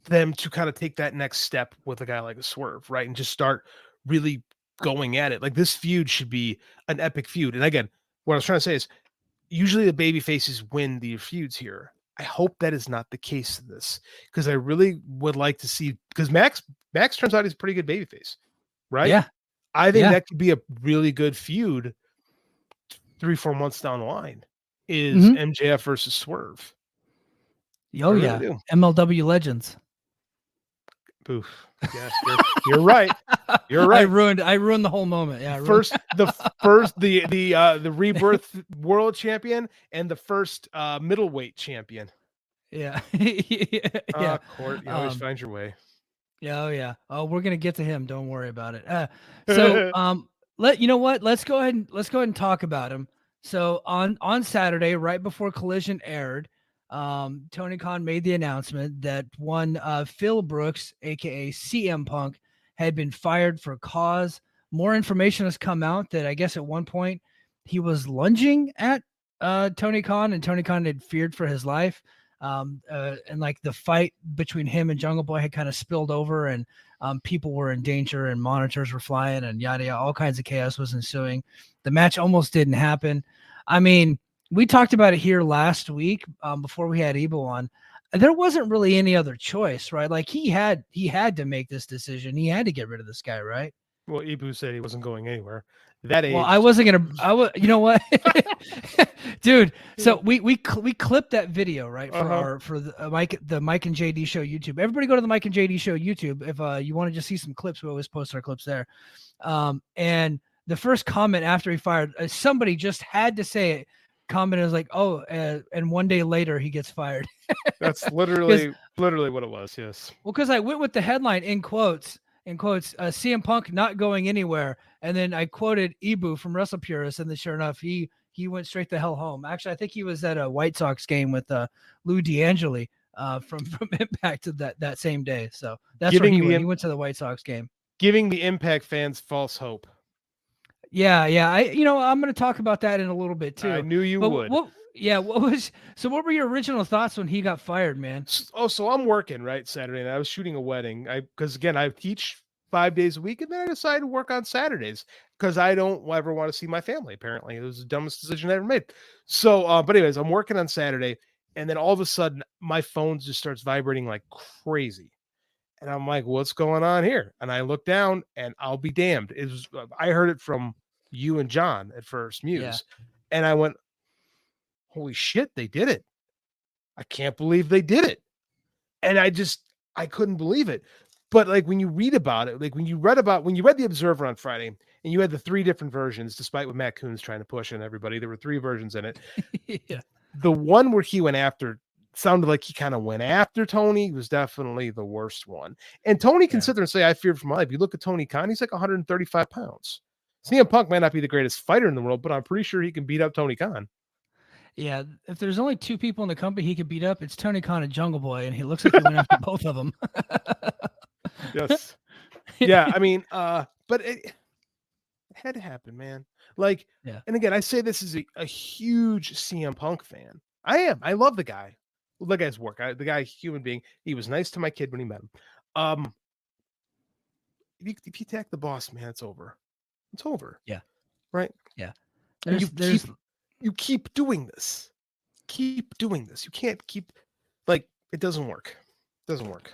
them to kind of take that next step with a guy like a Swerve, right? And just start really going at it. Like, this feud should be an epic feud. And again, what I was trying to say is, usually the baby faces win the feuds here. I hope that is not the case in this, because I really would like to see, because Max turns out he's a pretty good babyface, right? Yeah. I think that could be a really good feud 3-4 months down the line, is MJF versus Swerve. Oh, yeah. MLW Legends. Oof. Yes, you're right. You're right. I ruined the whole moment. Yeah. The Rebirth World Champion and the first middleweight champion. Yeah. Court, you always find your way. Yeah. Oh, yeah. Oh, we're gonna get to him. Don't worry about it. Let's go ahead and talk about him. So on Saturday, right before Collision aired, Tony Khan made the announcement that one Phil Brooks, aka CM Punk, had been fired for cause. More information has come out that I guess at one point he was lunging at Tony Khan, and Tony Khan had feared for his life. And like the fight between him and Jungle Boy had kind of spilled over, and people were in danger, and monitors were flying, and yada yada. All kinds of chaos was ensuing. The match almost didn't happen. I mean, we talked about it here last week before we had Ebo on. There wasn't really any other choice, right? Like he had to make this decision. He had to get rid of this guy, right? Well, Ibu said he wasn't going anywhere. That age. Well, I wasn't gonna. You know what, dude? So we clipped that video, right, for the Mike and JD Show YouTube. Everybody go to the Mike and JD Show YouTube if you want to just see some clips. We always post our clips there. And the first comment after he fired, somebody just had to say it. Comment is like, "Oh, and one day later he gets fired." That's literally what it was. Yes. Well, because I went with the headline in quotes, CM Punk not going anywhere, and then I quoted Ibu from Wrestle Purist, and then sure enough, he went straight the hell home. Actually, I think he was at a White Sox game with Lou D'Angeli from Impact that same day. So that's where he went. He went to the White Sox game, giving the Impact fans false hope. Yeah. I'm going to talk about that in a little bit too. I knew you would. What were your original thoughts when he got fired, man? So I'm working right Saturday, and I was shooting a wedding. Because again, I teach 5 days a week, and then I decided to work on Saturdays because I don't ever want to see my family. Apparently, it was the dumbest decision I ever made. So, but anyways, I'm working on Saturday, and then all of a sudden, my phone just starts vibrating like crazy. And I'm like, what's going on here? And I look down, and I'll be damned. I heard it from you and John at first, Muse. And I went, holy shit, they did it. I can't believe they did it. And I couldn't believe it. But like when you read about it, like when you read the Observer on Friday, and you had the 3 different versions, despite what Matt Coon's trying to push on everybody, there were 3 versions in it. Yeah. The one where he went after sounded like he kind of went after Tony was definitely the worst one. And Tony can sit there and say, I feared for my life. You look at Tony Khan, he's like 135 pounds. CM Punk might not be the greatest fighter in the world, but I'm pretty sure he can beat up Tony Khan. Yeah, if there's only 2 people in the company he could beat up, it's Tony Khan and Jungle Boy, and he looks like he went after both of them. Yes. Yeah, I mean, but it had to happen, man. Like, and again, I say this is a huge CM Punk fan. I am. I love the guy. The guy's work. The guy, human being. He was nice to my kid when he met him. If you attack the boss, man, it's over. It's over. Yeah. Right? Yeah. You keep doing this. Keep doing this. You can't keep, like, it doesn't work. It doesn't work.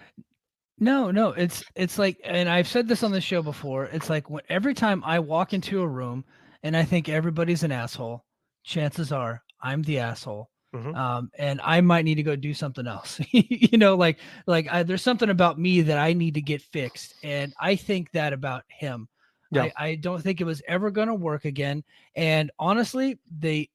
No, it's like, and I've said this on the show before, it's like every time I walk into a room and I think everybody's an asshole, chances are I'm the asshole. And I might need to go do something else. There's something about me that I need to get fixed. And I think that about him. Yeah. I don't think it was ever going to work again. And honestly, the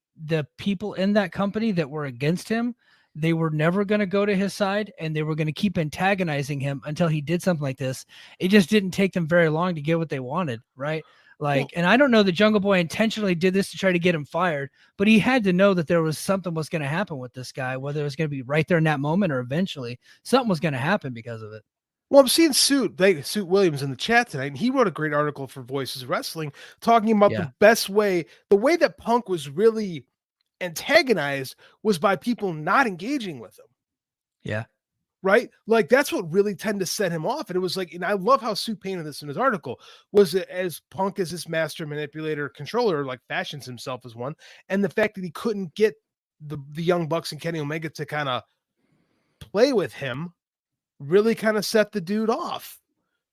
people in that company that were against him, they were never going to go to his side, and they were going to keep antagonizing him until he did something like this. It just didn't take them very long to get what they wanted. Right. And I don't know that Jungle Boy intentionally did this to try to get him fired, but he had to know that there was something was going to happen with this guy, whether it was going to be right there in that moment or eventually something was going to happen because of it. Well, I'm seeing Suit Williams in the chat tonight, and he wrote a great article for Voices of Wrestling talking about the best way, the way that Punk was really antagonized was by people not engaging with him. Yeah. Right? Like that's what really tended to set him off. And it was like, and I love how Sue painted this in his article, was it as Punk as this master manipulator controller, like fashions himself as one. And the fact that he couldn't get the Young Bucks and Kenny Omega to kind of play with him really kind of set the dude off.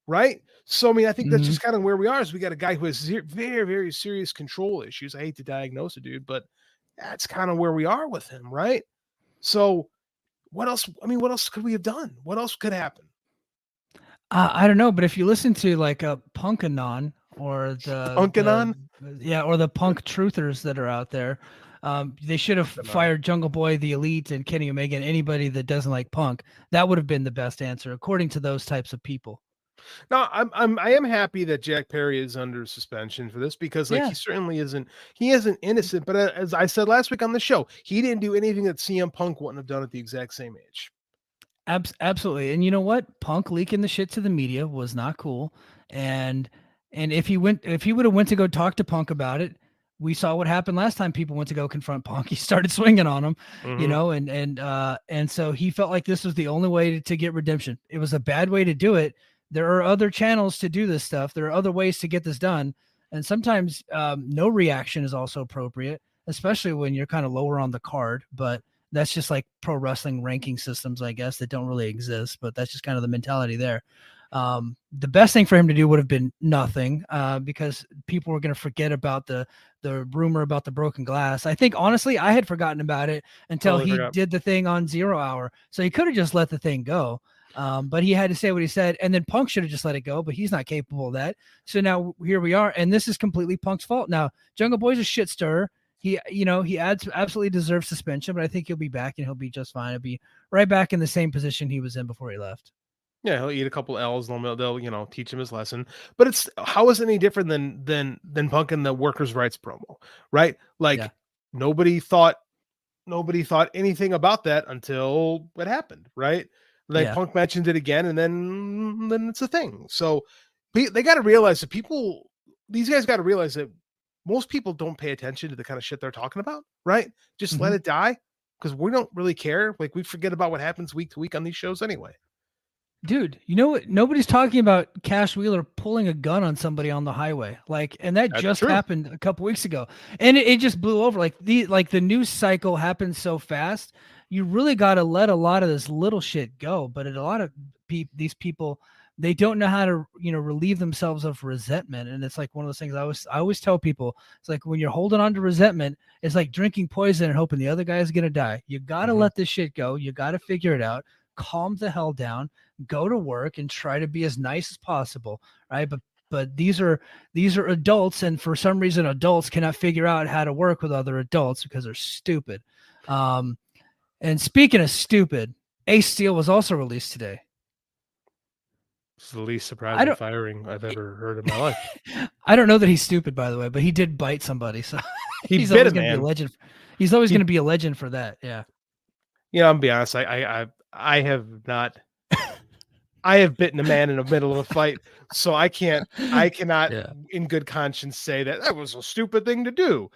Right? So, I mean, I think that's just kind of where we are, is we got a guy who has very, very serious control issues. I hate to diagnose a dude, but that's kind of where we are with him. Right? So, what else? I mean, what else could we have done? What else could happen? I don't know, but if you listen to like a Punkanon or the or the Punk truthers that are out there, they should have fired Jungle Boy, the Elite, and Kenny Omega, and anybody that doesn't like Punk. That would have been the best answer, according to those types of people. No, I am happy that Jack Perry is under suspension for this, because he certainly isn't innocent. But as I said last week on the show, he didn't do anything that CM Punk wouldn't have done at the exact same age. Absolutely. And you know what? Punk leaking the shit to the media was not cool. And if he would have went to go talk to Punk about it, we saw what happened last time people went to go confront Punk. He started swinging on him, and so he felt like this was the only way to get redemption. It was a bad way to do it. There are other channels to do this stuff. There are other ways to get this done. And sometimes no reaction is also appropriate, especially when you're kind of lower on the card. But that's just like pro wrestling ranking systems, I guess, that don't really exist. But that's just kind of the mentality there. The best thing for him to do would have been nothing, because people were going to forget about the rumor about the broken glass. I think, honestly, I had forgotten about it until he did the thing on 0 Hour. So he could have just let the thing go. But he had to say what he said, and then Punk should have just let it go, but he's not capable of that. So now here we are, and this is completely Punk's fault. Now, Jungle Boy's a shit stirrer. He absolutely deserves suspension, but I think he'll be back and he'll be just fine. He'll be right back in the same position he was in before he left. Yeah, he'll eat a couple L's and they'll teach him his lesson. But how is it any different than Punk in the workers' rights promo, right? Nobody thought anything about that until it happened, right? Punk mentioned it again, and then it's a thing. So they got to realize that these guys got to realize that most people don't pay attention to the kind of shit they're talking about, right? Just let it die, because we don't really care. Like, we forget about what happens week to week on these shows anyway. Dude, you know what? Nobody's talking about Cash Wheeler pulling a gun on somebody on the highway. And that just happened a couple weeks ago. And it just blew over. The news cycle happens so fast. You really got to let a lot of this little shit go. But a lot of these people, they don't know how to, relieve themselves of resentment. And it's like one of those things I always tell people. It's like when you're holding on to resentment, it's like drinking poison and hoping the other guy is going to die. You got to let this shit go. You got to figure it out. Calm the hell down, go to work, and try to be as nice as possible, right? But these are adults, and for some reason adults cannot figure out how to work with other adults because they're stupid. And speaking of stupid, Ace Steel was also released today. It's the least surprising firing I've ever heard in my life. I don't know that he's stupid, by the way, but he did bite somebody, so he's always going to be a legend. He's always going to be a legend for that. Yeah. I'm gonna be honest. I have not. I have bitten a man in the middle of a fight, so I cannot, in good conscience, say that was a stupid thing to do,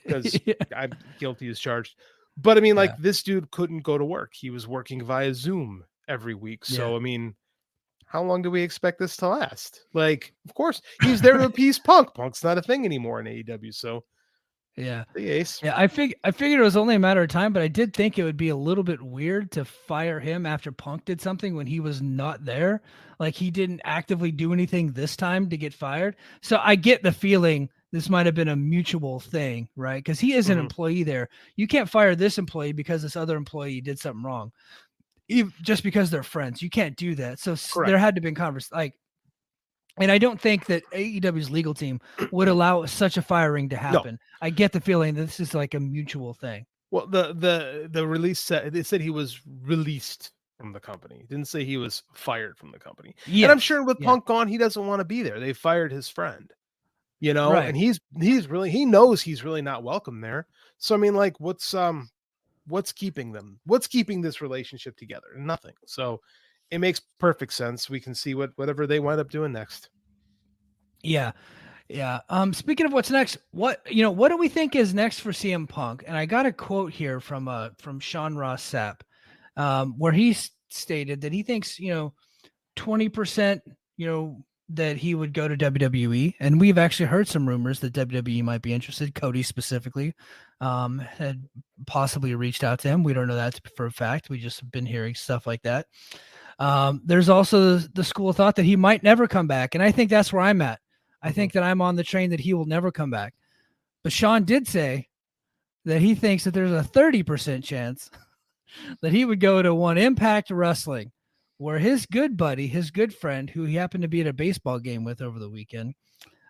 because I'm guilty as charged. But I mean, this dude couldn't go to work. He was working via Zoom every week. So I mean, how long do we expect this to last? Of course, he's there to appease Punk. Punk's not a thing anymore in AEW. So, Yeah. The ace. Yeah, I figured it was only a matter of time, but I did think it would be a little bit weird to fire him after Punk did something when he was not there. Like he didn't actively do anything this time to get fired. So I get the feeling this might have been a mutual thing, right? Because he is an employee there. You can't fire this employee because this other employee did something wrong. Just because they're friends. You can't do that. So there had to be conversation. And I don't think that AEW's legal team would allow such a firing to happen. No. I get the feeling that this is like a mutual thing. Well, the release said it said he was released from the company. It didn't say he was fired from the company. Yes. And I'm sure with Punk gone, he doesn't want to be there. They fired his friend, you know, and he knows he's really not welcome there. So I mean, like, what's keeping them? What's keeping this relationship together? Nothing. So it makes perfect sense. We can see whatever they wind up doing next. Yeah. Yeah. Speaking of what's next, what do we think is next for CM Punk? And I got a quote here from Sean Ross Sapp, where he stated that he thinks, 20%, that he would go to WWE. And we've actually heard some rumors that WWE might be interested. Cody specifically, had possibly reached out to him. We don't know that for a fact. We just have been hearing stuff like that. There's also the school of thought that he might never come back. And I think that's where I'm at. I think that I'm on the train that he will never come back. But Sean did say that he thinks that there's a 30% chance that he would go to One Impact Wrestling, where his good buddy, his good friend, who he happened to be at a baseball game with over the weekend,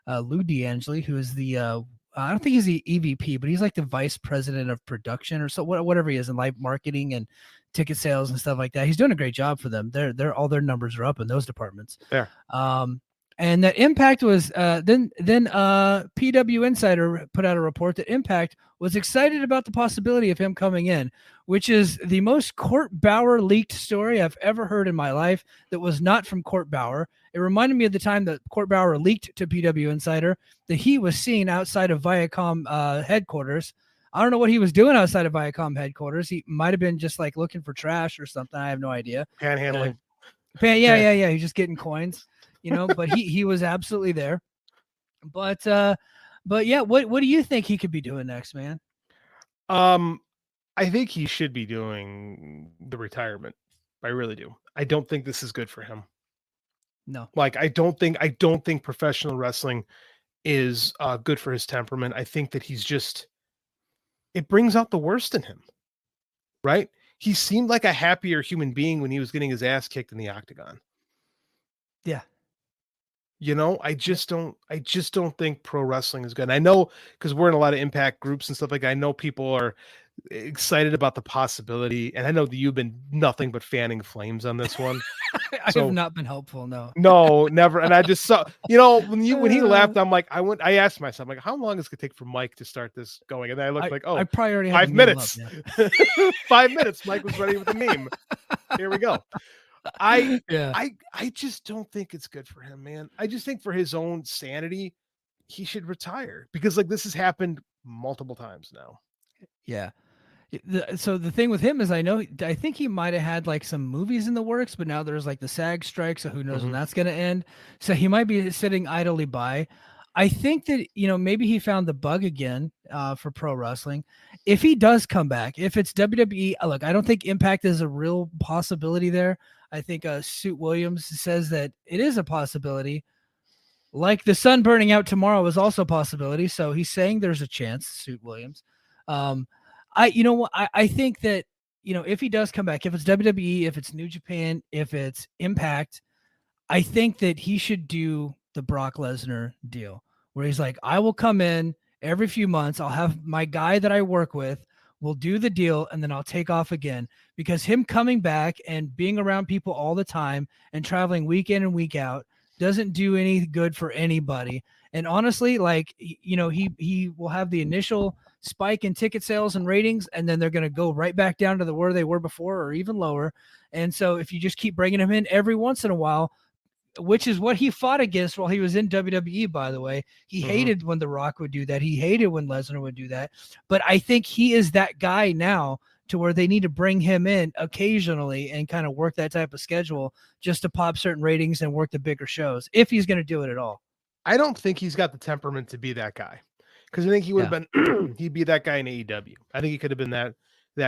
Lou D'Angeli, who is the, I don't think he's the EVP, but he's like the vice president of production or so, whatever he is in live marketing and ticket sales and stuff like that. He's doing a great job for them. They're all their numbers are up in those departments. There. And that Impact was then PW Insider put out a report that Impact was excited about the possibility of him coming in, which is the most Court Bauer leaked story I've ever heard in my life that was not from Court Bauer. It reminded me of the time that Court Bauer leaked to PW Insider that he was seen outside of Viacom headquarters. I don't know what he was doing outside of Viacom headquarters. He might have been just like looking for trash or something. I have no idea. Panhandling. Yeah. He's just getting coins. But he was absolutely there. But yeah, what do you think he could be doing next, man? I think he should be doing the retirement. I really do. I don't think this is good for him. No. Like I don't think professional wrestling is good for his temperament. I think that it brings out the worst in him. Right? He seemed like a happier human being when he was getting his ass kicked in the octagon. Yeah. I just don't think pro wrestling is good. And I know because we're in a lot of Impact groups and stuff like that. I know people are excited about the possibility. And I know that you've been nothing but fanning flames on this one. I have not been helpful. No, never. And I just saw, when he left, I'm like, I asked myself, like, how long is it going to take for Mike to start this going? And then I looked I probably already 5 minutes. 5 minutes. Mike was ready with the meme. Here we go. I just don't think it's good for him, man. I just think for his own sanity, he should retire because this has happened multiple times now. Yeah. So the thing with him is I think he might have had like some movies in the works, but now there's like the SAG strike. So who knows when that's going to end. So he might be sitting idly by. I think that, maybe he found the bug again for pro wrestling. If he does come back, if it's WWE, look, I don't think Impact is a real possibility there. I think Suit Williams says that it is a possibility. Like the sun burning out tomorrow is also a possibility. So he's saying there's a chance, Suit Williams. I think that, if he does come back, if it's WWE, if it's New Japan, if it's Impact, I think that he should do the Brock Lesnar deal where he's like, I will come in every few months. I'll have my guy that I work with. We'll do the deal and then I'll take off again, because him coming back and being around people all the time and traveling week in and week out doesn't do any good for anybody. And honestly, he will have the initial spike in ticket sales and ratings, and then they're going to go right back down to where they were before or even lower. And so if you just keep bringing him in every once in a while, which is what he fought against while he was in WWE, by the way. He hated when The Rock would do that. He hated when Lesnar would do that. But I think he is that guy now to where they need to bring him in occasionally and kind of work that type of schedule just to pop certain ratings and work the bigger shows, if he's going to do it at all. I don't think he's got the temperament to be that guy. because I think he would have been he'd be that guy in AEW. I think he could have been that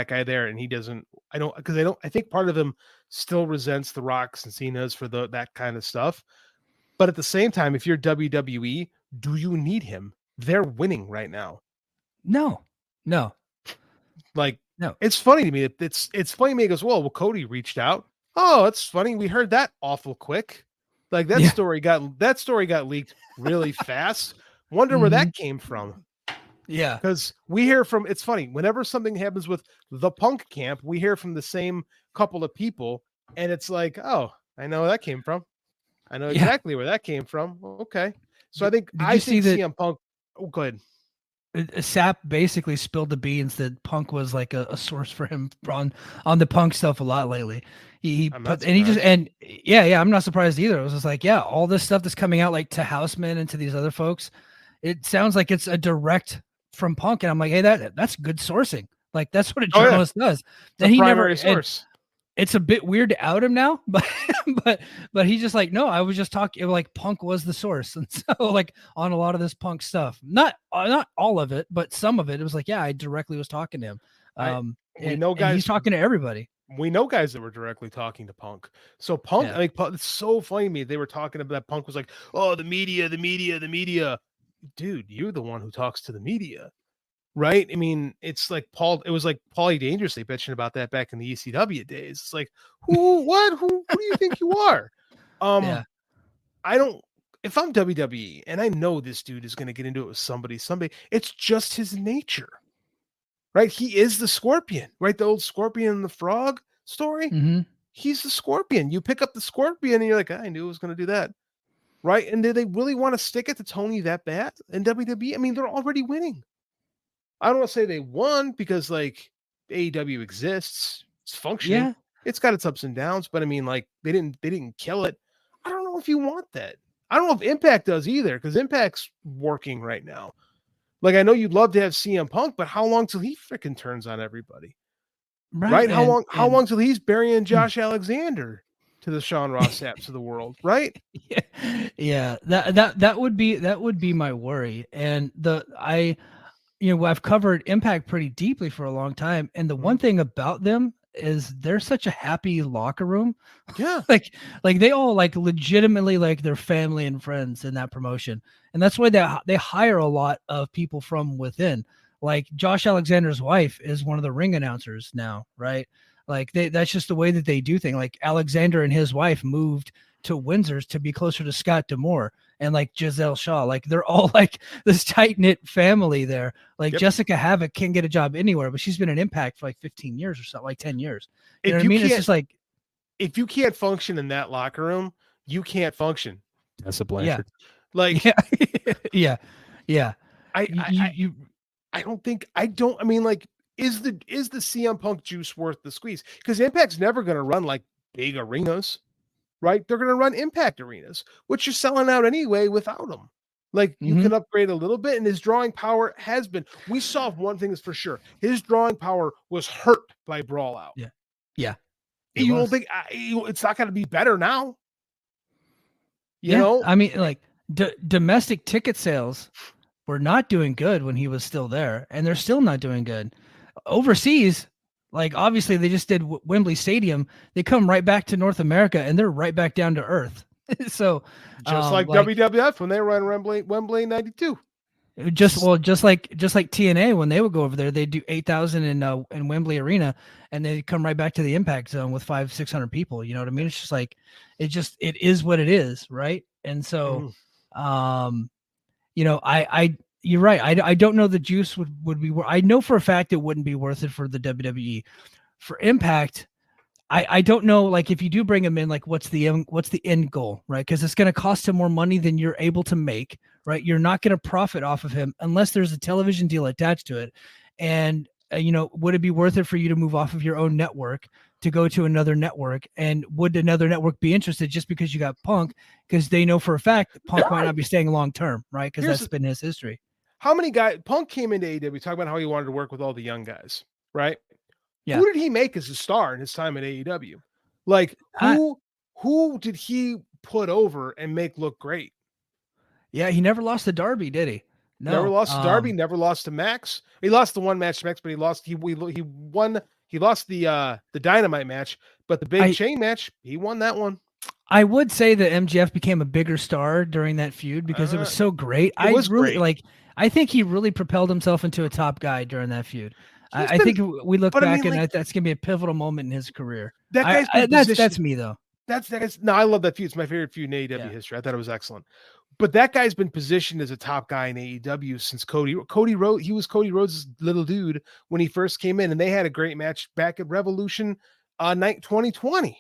guy there, and he doesn't. I think part of him still resents the Rocks and Cenas for that kind of stuff. But at the same time, if you're WWE, do you need him? They're winning right now. No. Like, no. It's funny to me. It's funny to me. He goes, well, Cody reached out. Oh, it's funny. We heard that awful quick. Like that story got leaked really fast. Wonder where that came from. Yeah. Because we hear from, it's funny, whenever something happens with the Punk camp, we hear from the same couple of people, and it's like, oh, I know where that came from. I know exactly where that came from. Okay. So I think CM Punk. Oh, go ahead. Sap basically spilled the beans that Punk was like a source for him on the Punk stuff a lot lately. I'm not surprised either. It was just like, all this stuff that's coming out like to Houseman and to these other folks, it sounds like it's a direct from Punk, and I'm like, hey, that's good sourcing. Like that's what a journalist does. Then he primary source. It's a bit weird to out him now, but he's just like, no, I was just talking like Punk was the source. And so like on a lot of this Punk stuff, not all of it, but some of it was like, I directly was talking to him. And he's talking to everybody. We know guys that were directly talking to Punk. So Punk, it's so funny to me. They were talking about that. Punk was like, oh, the media. Dude, you're the one who talks to the media. Right? I mean, it's like it was like Paulie Dangerously bitching about that back in the ECW days. It's like, who do you think you are? If I'm WWE and I know this dude is going to get into it with somebody, it's just his nature, right? He is the Scorpion, right? The old Scorpion and the Frog story. Mm-hmm. He's the Scorpion. You pick up the Scorpion and you're like, I knew it was going to do that. Right? And did they really want to stick it to Tony that bad in WWE? I mean, they're already winning. I don't want to say they won because like AEW exists, it's functioning. Yeah. It's got its ups and downs, but I mean, like they didn't kill it. I don't know if you want that. I don't know if Impact does either, because Impact's working right now. Like I know you'd love to have CM Punk, but how long till he freaking turns on everybody? Right? How long till he's burying Josh Alexander to the Sean Ross Sapps of the world, right? Yeah. That would be my worry. And I've covered Impact pretty deeply for a long time. And the one thing about them is they're such a happy locker room. Yeah. like they all like legitimately like their family and friends in that promotion. And that's why they hire a lot of people from within. Like Josh Alexander's wife is one of the ring announcers now, right? Like that's just the way that they do things. Like Alexander and his wife moved to Windsor's to be closer to Scott D'Amore and like Giselle Shaw. Like they're all like this tight-knit family there. Like Jessica Havoc can't get a job anywhere, but she's been an Impact for like 15 years or something, like 10 years. You know what I mean? It's just like, if you can't function in that locker room, you can't function. That's a Blanchard. Like, yeah. I mean, like, is the CM Punk juice worth the squeeze? Because Impact's never going to run like big arenas. Right? They're going to run Impact arenas, which you're selling out anyway without them. Like you can upgrade a little bit, and his drawing power has been. We saw one thing is for sure: his drawing power was hurt by Brawl Out. Yeah. You don't think it's not going to be better now? You know, I mean, like domestic ticket sales were not doing good when he was still there, and they're still not doing good. Overseas, like obviously they just did Wembley Stadium. They come right back to North America and they're right back down to earth. So just like WWF when they ran Wembley 92. Just like TNA when they would go over there, they do 8,000 in Wembley Arena, and they come right back to the Impact Zone with 500-600 people. You know what I mean? It's just like it is what it is, right? And so, you're right. I don't know the juice would be. I know for a fact it wouldn't be worth it for the WWE. For Impact, I don't know. Like if you do bring him in, like what's the end goal, right? Because it's going to cost him more money than you're able to make, right? You're not going to profit off of him unless there's a television deal attached to it. And would it be worth it for you to move off of your own network to go to another network? And would another network be interested just because you got Punk? Because they know for a fact that Punk might not be staying long term, right? Because that's been his history. How many guys Punk came into AEW talking about how he wanted to work with all the young guys, right? Yeah. Who did he make as a star in his time at AEW? Like who did he put over and make look great? Yeah, he never lost to Darby, did he? No, never lost to Darby, never lost to Max. He lost the one match to Max, but he lost. He won. He lost the Dynamite match, but the big chain match, he won that one. I would say that MJF became a bigger star during that feud because it was so great. It was really great. I think he really propelled himself into a top guy during that feud. I think we look back and that's gonna be a pivotal moment in his career. That guy's that's me though. No, I love that feud. It's my favorite feud in AEW history. I thought it was excellent. But that guy's been positioned as a top guy in AEW since Cody Rhodes. He was Cody Rhodes' little dude when he first came in, and they had a great match back at Revolution night 2020.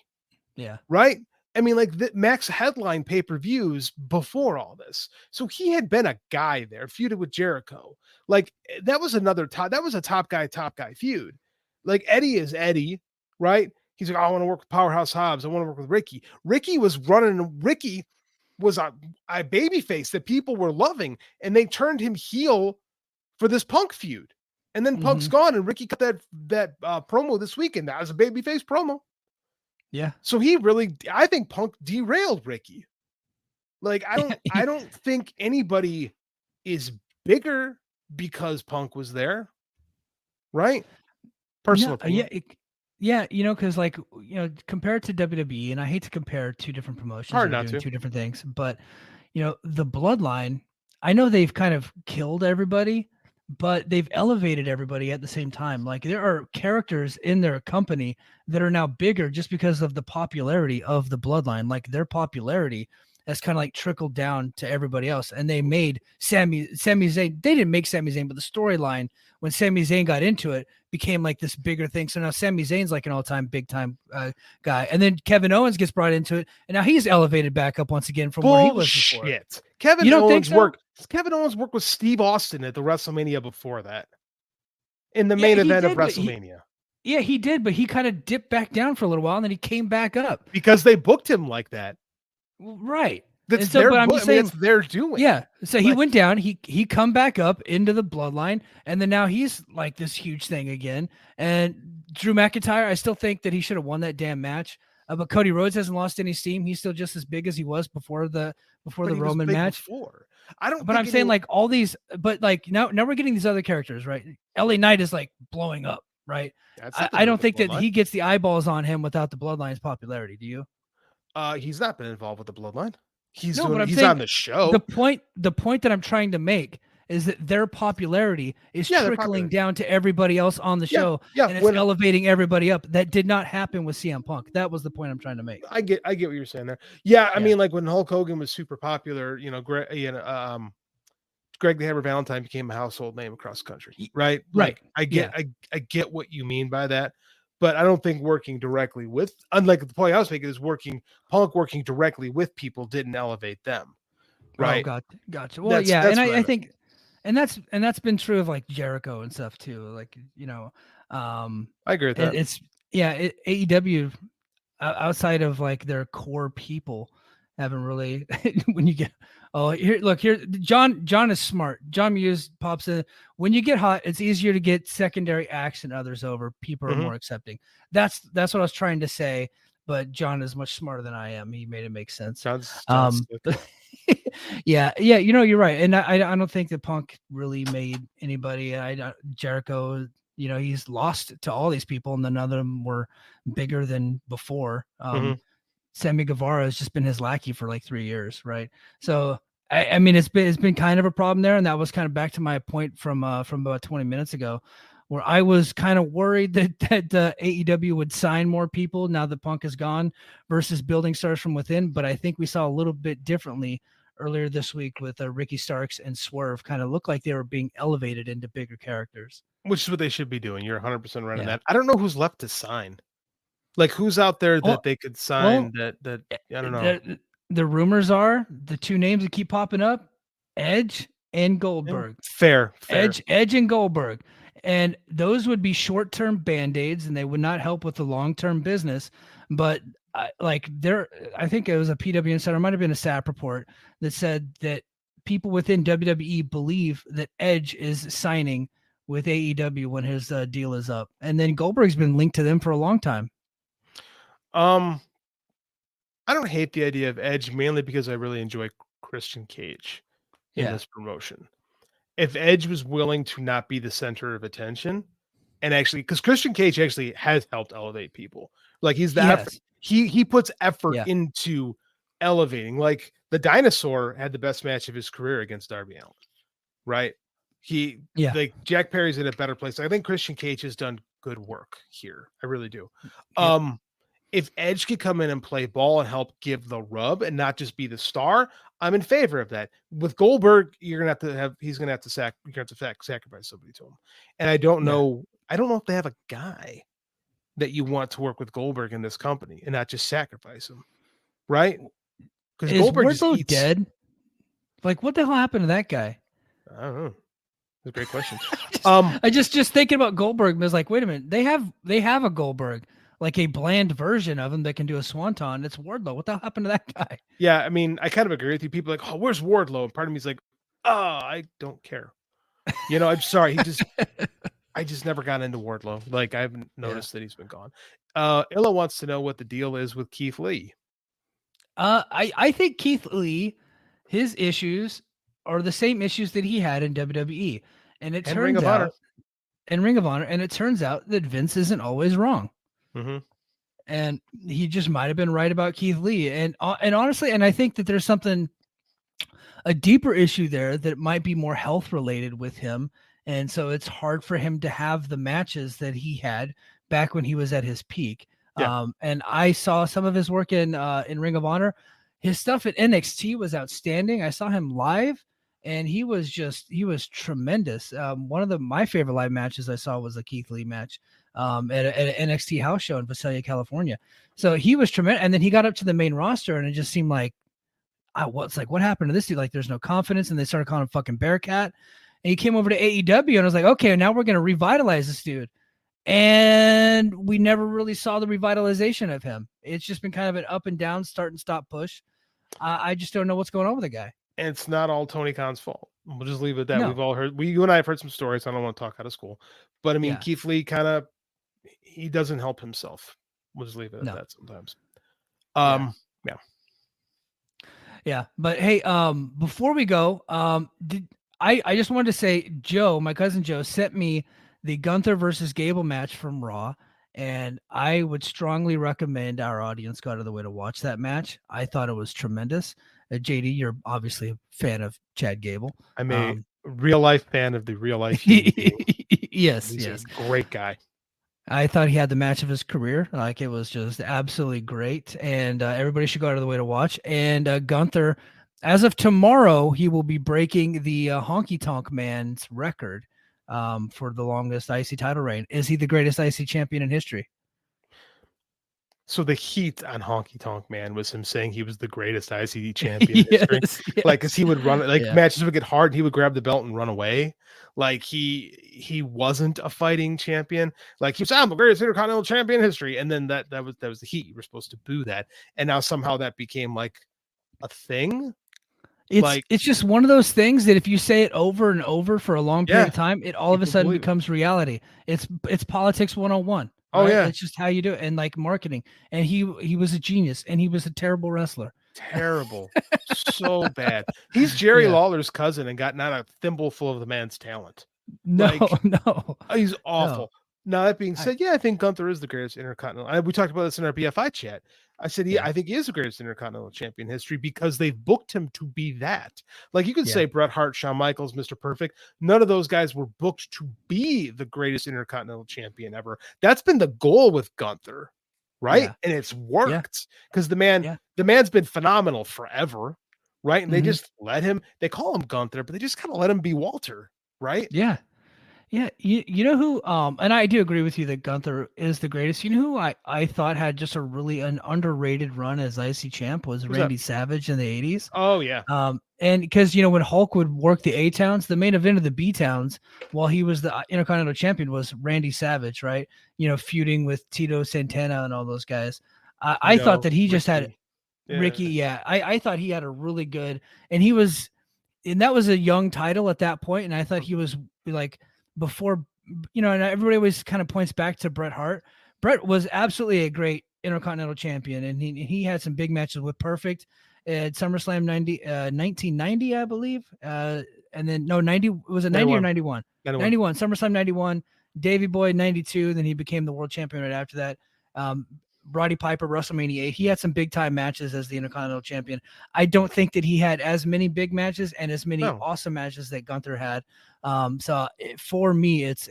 Yeah. Right? I mean, like Max headline pay-per-views before all this. So he had been a guy there, feuded with Jericho. Like that was a top guy feud. Like Eddie is Eddie, right? He's like, I want to work with Powerhouse Hobbs. I want to work with Ricky. Ricky was a baby face that people were loving, and they turned him heel for this Punk feud. And then Punk's gone, and Ricky cut that promo this weekend. That was a babyface promo. Yeah. So I think Punk derailed Ricky. Like, I don't think anybody is bigger because Punk was there. Right? Personal opinion. Yeah, because compared to WWE, and I hate to compare two different promotions, hard not to. Two different things, but the Bloodline, I know they've kind of killed everybody, but they've elevated everybody at the same time. Like there are characters in their company that are now bigger just because of the popularity of the Bloodline. Like their popularity has kind of like trickled down to everybody else. And they made Sami Zayn. They didn't make Sami Zayn, but the storyline when Sami Zayn got into it became like this bigger thing. So now Sami Zayn's like an all-time big time guy. And then Kevin Owens gets brought into it, and now he's elevated back up once again from where he was before. Kevin Owens worked with Steve Austin at the WrestleMania before that. In the main event of WrestleMania. He did, but he kind of dipped back down for a little while, and then he came back up. Because they booked him like that. Right. That's their doing. Yeah. So he went down, he come back up into the Bloodline, and then now he's like this huge thing again. And Drew McIntyre, I still think that he should have won that damn match. But Cody Rhodes hasn't lost any steam. He's still just as big as he was before the Roman match. I'm saying like all these, but like now we're getting these other characters, right? LA Knight is like blowing up, right? I don't think that he gets the eyeballs on him without the Bloodline's popularity. Do you? He's not been involved with the Bloodline. He's on the show. The point that I'm trying to make is that their popularity is trickling down to everybody else on the show, and it's elevating everybody up. That did not happen with CM Punk. That was the point I'm trying to make. I get what you're saying there. Yeah, I mean, like when Hulk Hogan was super popular, Greg the Hammer Valentine became a household name across the country, right? Right. I get what you mean by that. But I don't think working directly with, unlike the point I was making, is Punk working directly with people didn't elevate them, right? Oh, gotcha. Well, I think, and that's been true of like Jericho and stuff too. Like I agree with that. AEW outside of like their core people haven't really. When you get here, John is smart. John Muse pops in. When you get hot, it's easier to get secondary acts and others over. People are more accepting. That's what I was trying to say. But John is much smarter than I am. He made it make sense. Yeah. You're right. And I don't think that Punk really made anybody. Jericho, he's lost to all these people, and then none of them were bigger than before. Sammy Guevara has just been his lackey for like 3 years, right? So I mean, it's been kind of a problem there, and that was kind of back to my point from about 20 minutes ago, where I was kind of worried that AEW would sign more people now that Punk is gone versus building stars from within. But I think we saw a little bit differently earlier this week with Ricky Starks and Swerve. Kind of looked like they were being elevated into bigger characters, which is what they should be doing. You're 100% right on that. I don't know who's left to sign. Like who's out there that they could sign that I don't know. The rumors are the two names that keep popping up, Edge and Goldberg. Fair. Edge and Goldberg. And those would be short-term band-aids, and they would not help with the long-term business. But I think it was a PW Insider, it might have been a SAP report that said that people within WWE believe that Edge is signing with AEW when his deal is up. And then Goldberg's been linked to them for a long time. I don't hate the idea of Edge mainly because I really enjoy Christian Cage in this promotion. if Edge was willing to not be the center of attention, and actually, because Christian Cage actually has helped elevate people. Like he's the effort. He puts effort into elevating. Like the Dinosaur had the best match of his career against Darby Allin, right? Like Jack Perry's in a better place. I think Christian Cage has done good work here. I really do. If Edge could come in and play ball and help give the rub and not just be the star, I'm in favor of that. With Goldberg, he's gonna have to sacrifice somebody to him. And I don't know if they have a guy that you want to work with Goldberg in this company and not just sacrifice him, right? Because Goldberg Wardlow dead. Like, what the hell happened to that guy? I don't know. That's a great question. I just thinking about Goldberg, and I was like, wait a minute, they have a Goldberg, like a bland version of him that can do a swanton. It's Wardlow. What the hell happened to that guy? Yeah, I mean, I kind of agree with you. People are like, oh, where's Wardlow? And part of me is like, oh, I don't care. I'm sorry. I just never got into Wardlow. Like, I haven't noticed that he's been gone. Illa wants to know what the deal is with Keith Lee. I think Keith Lee, his issues are the same issues that he had in WWE. And it turns out in Ring of Honor, and it turns out that Vince isn't always wrong. Mm-hmm. And he just might have been right about Keith Lee. And honestly, and I think that there's a deeper issue there that might be more health related with him. And so it's hard for him to have the matches that he had back when he was at his peak. Yeah. And I saw some of his work in Ring of Honor. His stuff at NXT was outstanding. I saw him live, and he was tremendous. One of my favorite live matches I saw was a Keith Lee match at an NXT house show in Visalia, California. So he was tremendous. And then he got up to the main roster, and it just seemed like, what happened to this dude? Like, there's no confidence. And they started calling him fucking Bearcat. And he came over to AEW, and I was like, okay, now we're going to revitalize this dude. And we never really saw the revitalization of him. It's just been kind of an up and down, start and stop push. I just don't know what's going on with the guy. And it's not all Tony Khan's fault. We'll just leave it at that. No. We've all heard, you and I have heard some stories. I don't want to talk out of school, but I mean, Keith Lee he doesn't help himself. We'll just leave it at that sometimes. Yeah. But hey, before we go, I just wanted to say, Joe, my cousin Joe, sent me the Gunther versus Gable match from Raw, and I would strongly recommend our audience go out of the way to watch that match. I thought it was tremendous. JD, you're obviously a fan of Chad Gable. I'm a real life fan of the real life. Yes, He's a great guy. I thought he had the match of his career. Like, it was just absolutely great, and everybody should go out of the way to watch. And Gunther, as of tomorrow, he will be breaking the Honky Tonk Man's record for the longest IC title reign. Is he the greatest IC champion in history? So the heat on Honky Tonk Man was him saying he was the greatest IC champion in history. Yes. Like, because he would run, matches would get hard, and he would grab the belt and run away. Like, he wasn't a fighting champion. Like, he was, I'm the greatest Intercontinental champion in history. And then that was the heat. You were supposed to boo that. And now somehow that became like a thing. It's just one of those things that if you say it over and over for a long period of time, it all of a sudden becomes reality. It's politics 101. Oh, right? It's just how you do it, and like marketing. And he was a genius, and he was a terrible wrestler. Terrible. So bad. He's Jerry Lawler's cousin and got not a thimbleful of the man's talent. No. He's awful. Now, that being said, I think Gunther is the greatest Intercontinental. We talked about this in our BFI chat. I said, I think he is the greatest Intercontinental champion in history because they've booked him to be that. Like, you could say Bret Hart, Shawn Michaels, Mr. Perfect. None of those guys were booked to be the greatest Intercontinental champion ever. That's been the goal with Gunther, right? Yeah. And it's worked because the man's been phenomenal forever, right? And they just let him. They call him Gunther, but they just kind of let him be Walter, right? Yeah. Yeah, you know who, and I do agree with you that Gunther is the greatest. You know who I thought had just an underrated run as IC champ was Randy Savage in the 80s. Oh, yeah. And because, when Hulk would work the A-Towns, the main event of the B-Towns, while he was the Intercontinental champion, was Randy Savage, right? Feuding with Tito Santana and all those guys. I thought that he just had Ricky. I thought he had a really good, and that was a young title at that point, and I thought he was like, before, and everybody always kind of points back to Bret Hart. Bret was absolutely a great Intercontinental champion, and he had some big matches with Perfect at SummerSlam 1990, I believe. and then no 90 was it 90 or 91? 91. SummerSlam 91. Davey Boy 92. Then he became the world champion right after that. Roddy Piper, WrestleMania 8. He had some big time matches as the Intercontinental Champion. I don't think that he had as many big matches and as many awesome matches that Gunther had. For me, it's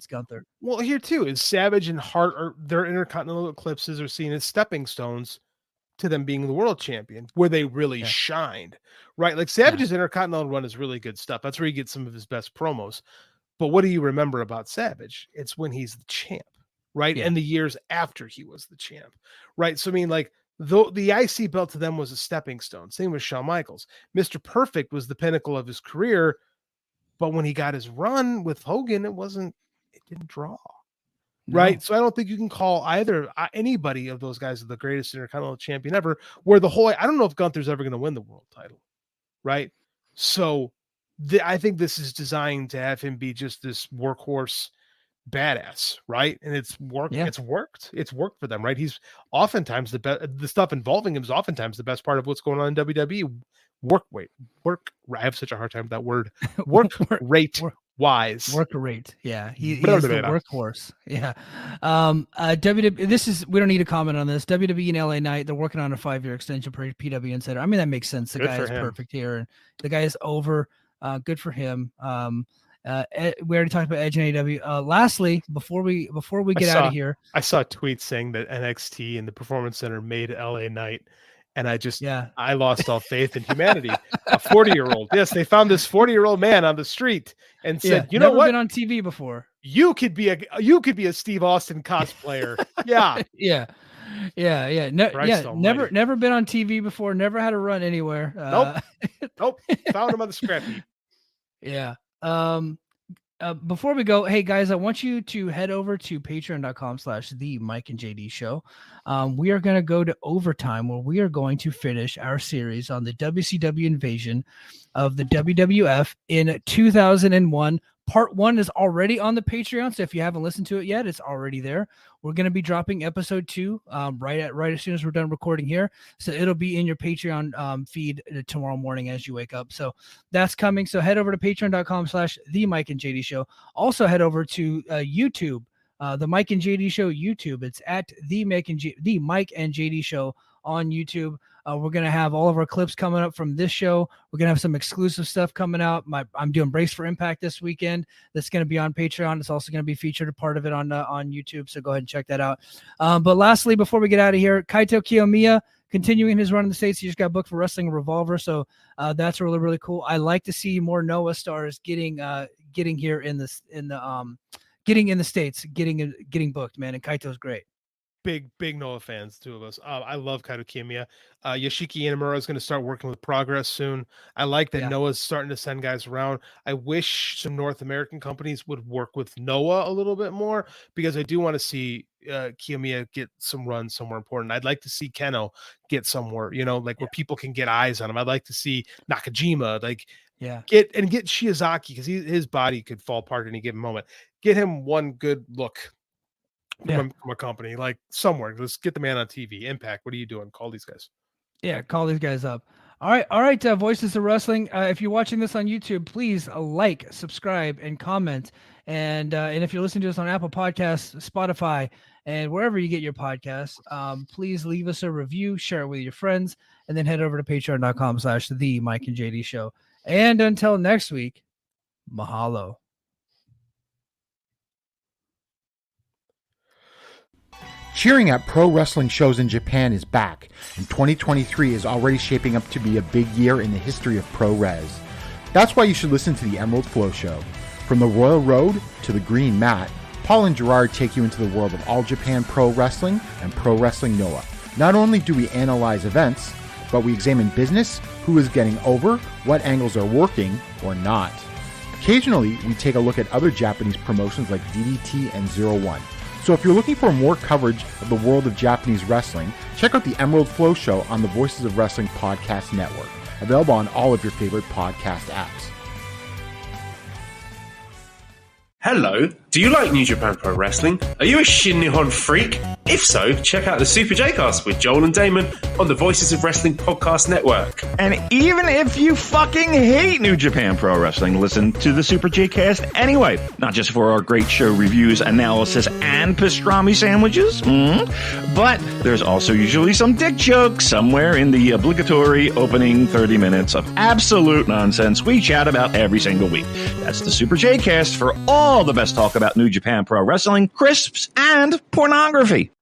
Gunther. Well, here too is Savage and Hart are their Intercontinental eclipses are seen as stepping stones to them being the world champion, where they really shined, right? Like Savage's Intercontinental run is really good stuff. That's where he gets some of his best promos. But what do you remember about Savage? It's when he's the champ, right? Yeah. And the years after he was the champ, right? So I mean, like the IC belt to them was a stepping stone. Same with Shawn Michaels. Mr. Perfect was the pinnacle of his career, but when he got his run with Hogan, it didn't draw. Right. So I don't think you can call anybody of those guys the greatest Intercontinental champion ever, where I don't know if Gunther's ever going to win the world title. Right. So I think this is designed to have him be just this workhorse badass. Right. And it's worked. Yeah. It's worked for them. Right. He's oftentimes the stuff involving him is oftentimes the best part of what's going on in WWE. I have such a hard time with that word. Work rate. Wise work rate, yeah. He is the workhorse, yeah. WWE. This is we don't need to comment on this. WWE and LA Knight, they're working on a 5-year extension for PW Insider. I mean that makes sense. The guy is perfect here, and the guy is over. Good for him. We already talked about Edge and AEW. Lastly, before we get out of here, I saw a tweet saying that NXT and the Performance Center made LA Knight. And I lost all faith in humanity. A 40-year-old. Yes, they found this 40-year-old man on the street and said, "You know what? Been on TV before. You could be a Steve Austin cosplayer." Yeah. Yeah. Never been on TV before. Never had to run anywhere. Nope. Found him on the scrap heap. Yeah. Before we go, hey guys, I want you to head over to patreon.com/the Mike and JD show. We are going to go to overtime where we are going to finish our series on the WCW invasion of the WWF in 2001. Part 1 is already on the Patreon, so if you haven't listened to it yet, it's already there. We're going to be dropping episode 2 right as soon as we're done recording here. So it'll be in your Patreon feed tomorrow morning as you wake up. So that's coming. So head over to patreon.com/the Mike and JD show. Also head over to YouTube, the Mike and JD show YouTube. It's at the Mike and JD show on YouTube. We're going to have all of our clips coming up from this show. We're going to have some exclusive stuff coming out. I'm doing Brace for Impact this weekend. That's going to be on Patreon. It's also going to be featured, a part of it on YouTube. So go ahead and check that out. But lastly, before we get out of here, Kaito Kiyomiya continuing his run in the States. He just got booked for Wrestling Revolver. So that's really, really cool. I like to see more Noah stars getting here in the States, getting booked, man. And Kaito's great. Big Noah fans, two of us. I love Kaito Kiyomiya. Yoshiki Inamura is going to start working with Progress soon. I like that Noah's starting to send guys around. I wish some North American companies would work with Noah a little bit more, because I do want to see Kiyomiya get some runs somewhere important. I'd like to see Keno get somewhere, where people can get eyes on him. I'd like to see Nakajima, get Shiozaki, because his body could fall apart at any given moment. Get him one good look from a company, somewhere. Let's get the man on TV. Impact, what are you doing? Call these guys. Yeah, call these guys up. All right. Voices of Wrestling. If you're watching this on YouTube, please like, subscribe, and comment. And if you're listening to us on Apple Podcasts, Spotify, and wherever you get your podcasts, please leave us a review, share it with your friends, and then head over to patreon.com/the Mike and JD show. And until next week, mahalo. Cheering at pro wrestling shows in Japan is back, and 2023 is already shaping up to be a big year in the history of pro res. That's why you should listen to the Emerald Flow Show. From the Royal Road to the Green Mat, Paul and Gerard take you into the world of All Japan Pro Wrestling and Pro Wrestling Noah. Not only do we analyze events, but we examine business, who is getting over, what angles are working or not. Occasionally, we take a look at other Japanese promotions like DDT and 01. So if you're looking for more coverage of the world of Japanese wrestling, check out the Emerald Flow Show on the Voices of Wrestling Podcast Network, available on all of your favorite podcast apps. Hello, do you like New Japan Pro Wrestling? Are you a Shin Nihon freak? If so, check out the Super J-Cast with Joel and Damon on the Voices of Wrestling Podcast Network. And even if you fucking hate New Japan Pro Wrestling, listen to the Super J-Cast anyway. Not just for our great show reviews, analysis, and pastrami sandwiches, but there's also usually some dick jokes somewhere in the obligatory opening 30 minutes of absolute nonsense we chat about every single week. That's the Super J-Cast for all the best talk about New Japan Pro Wrestling, crisps, and pornography.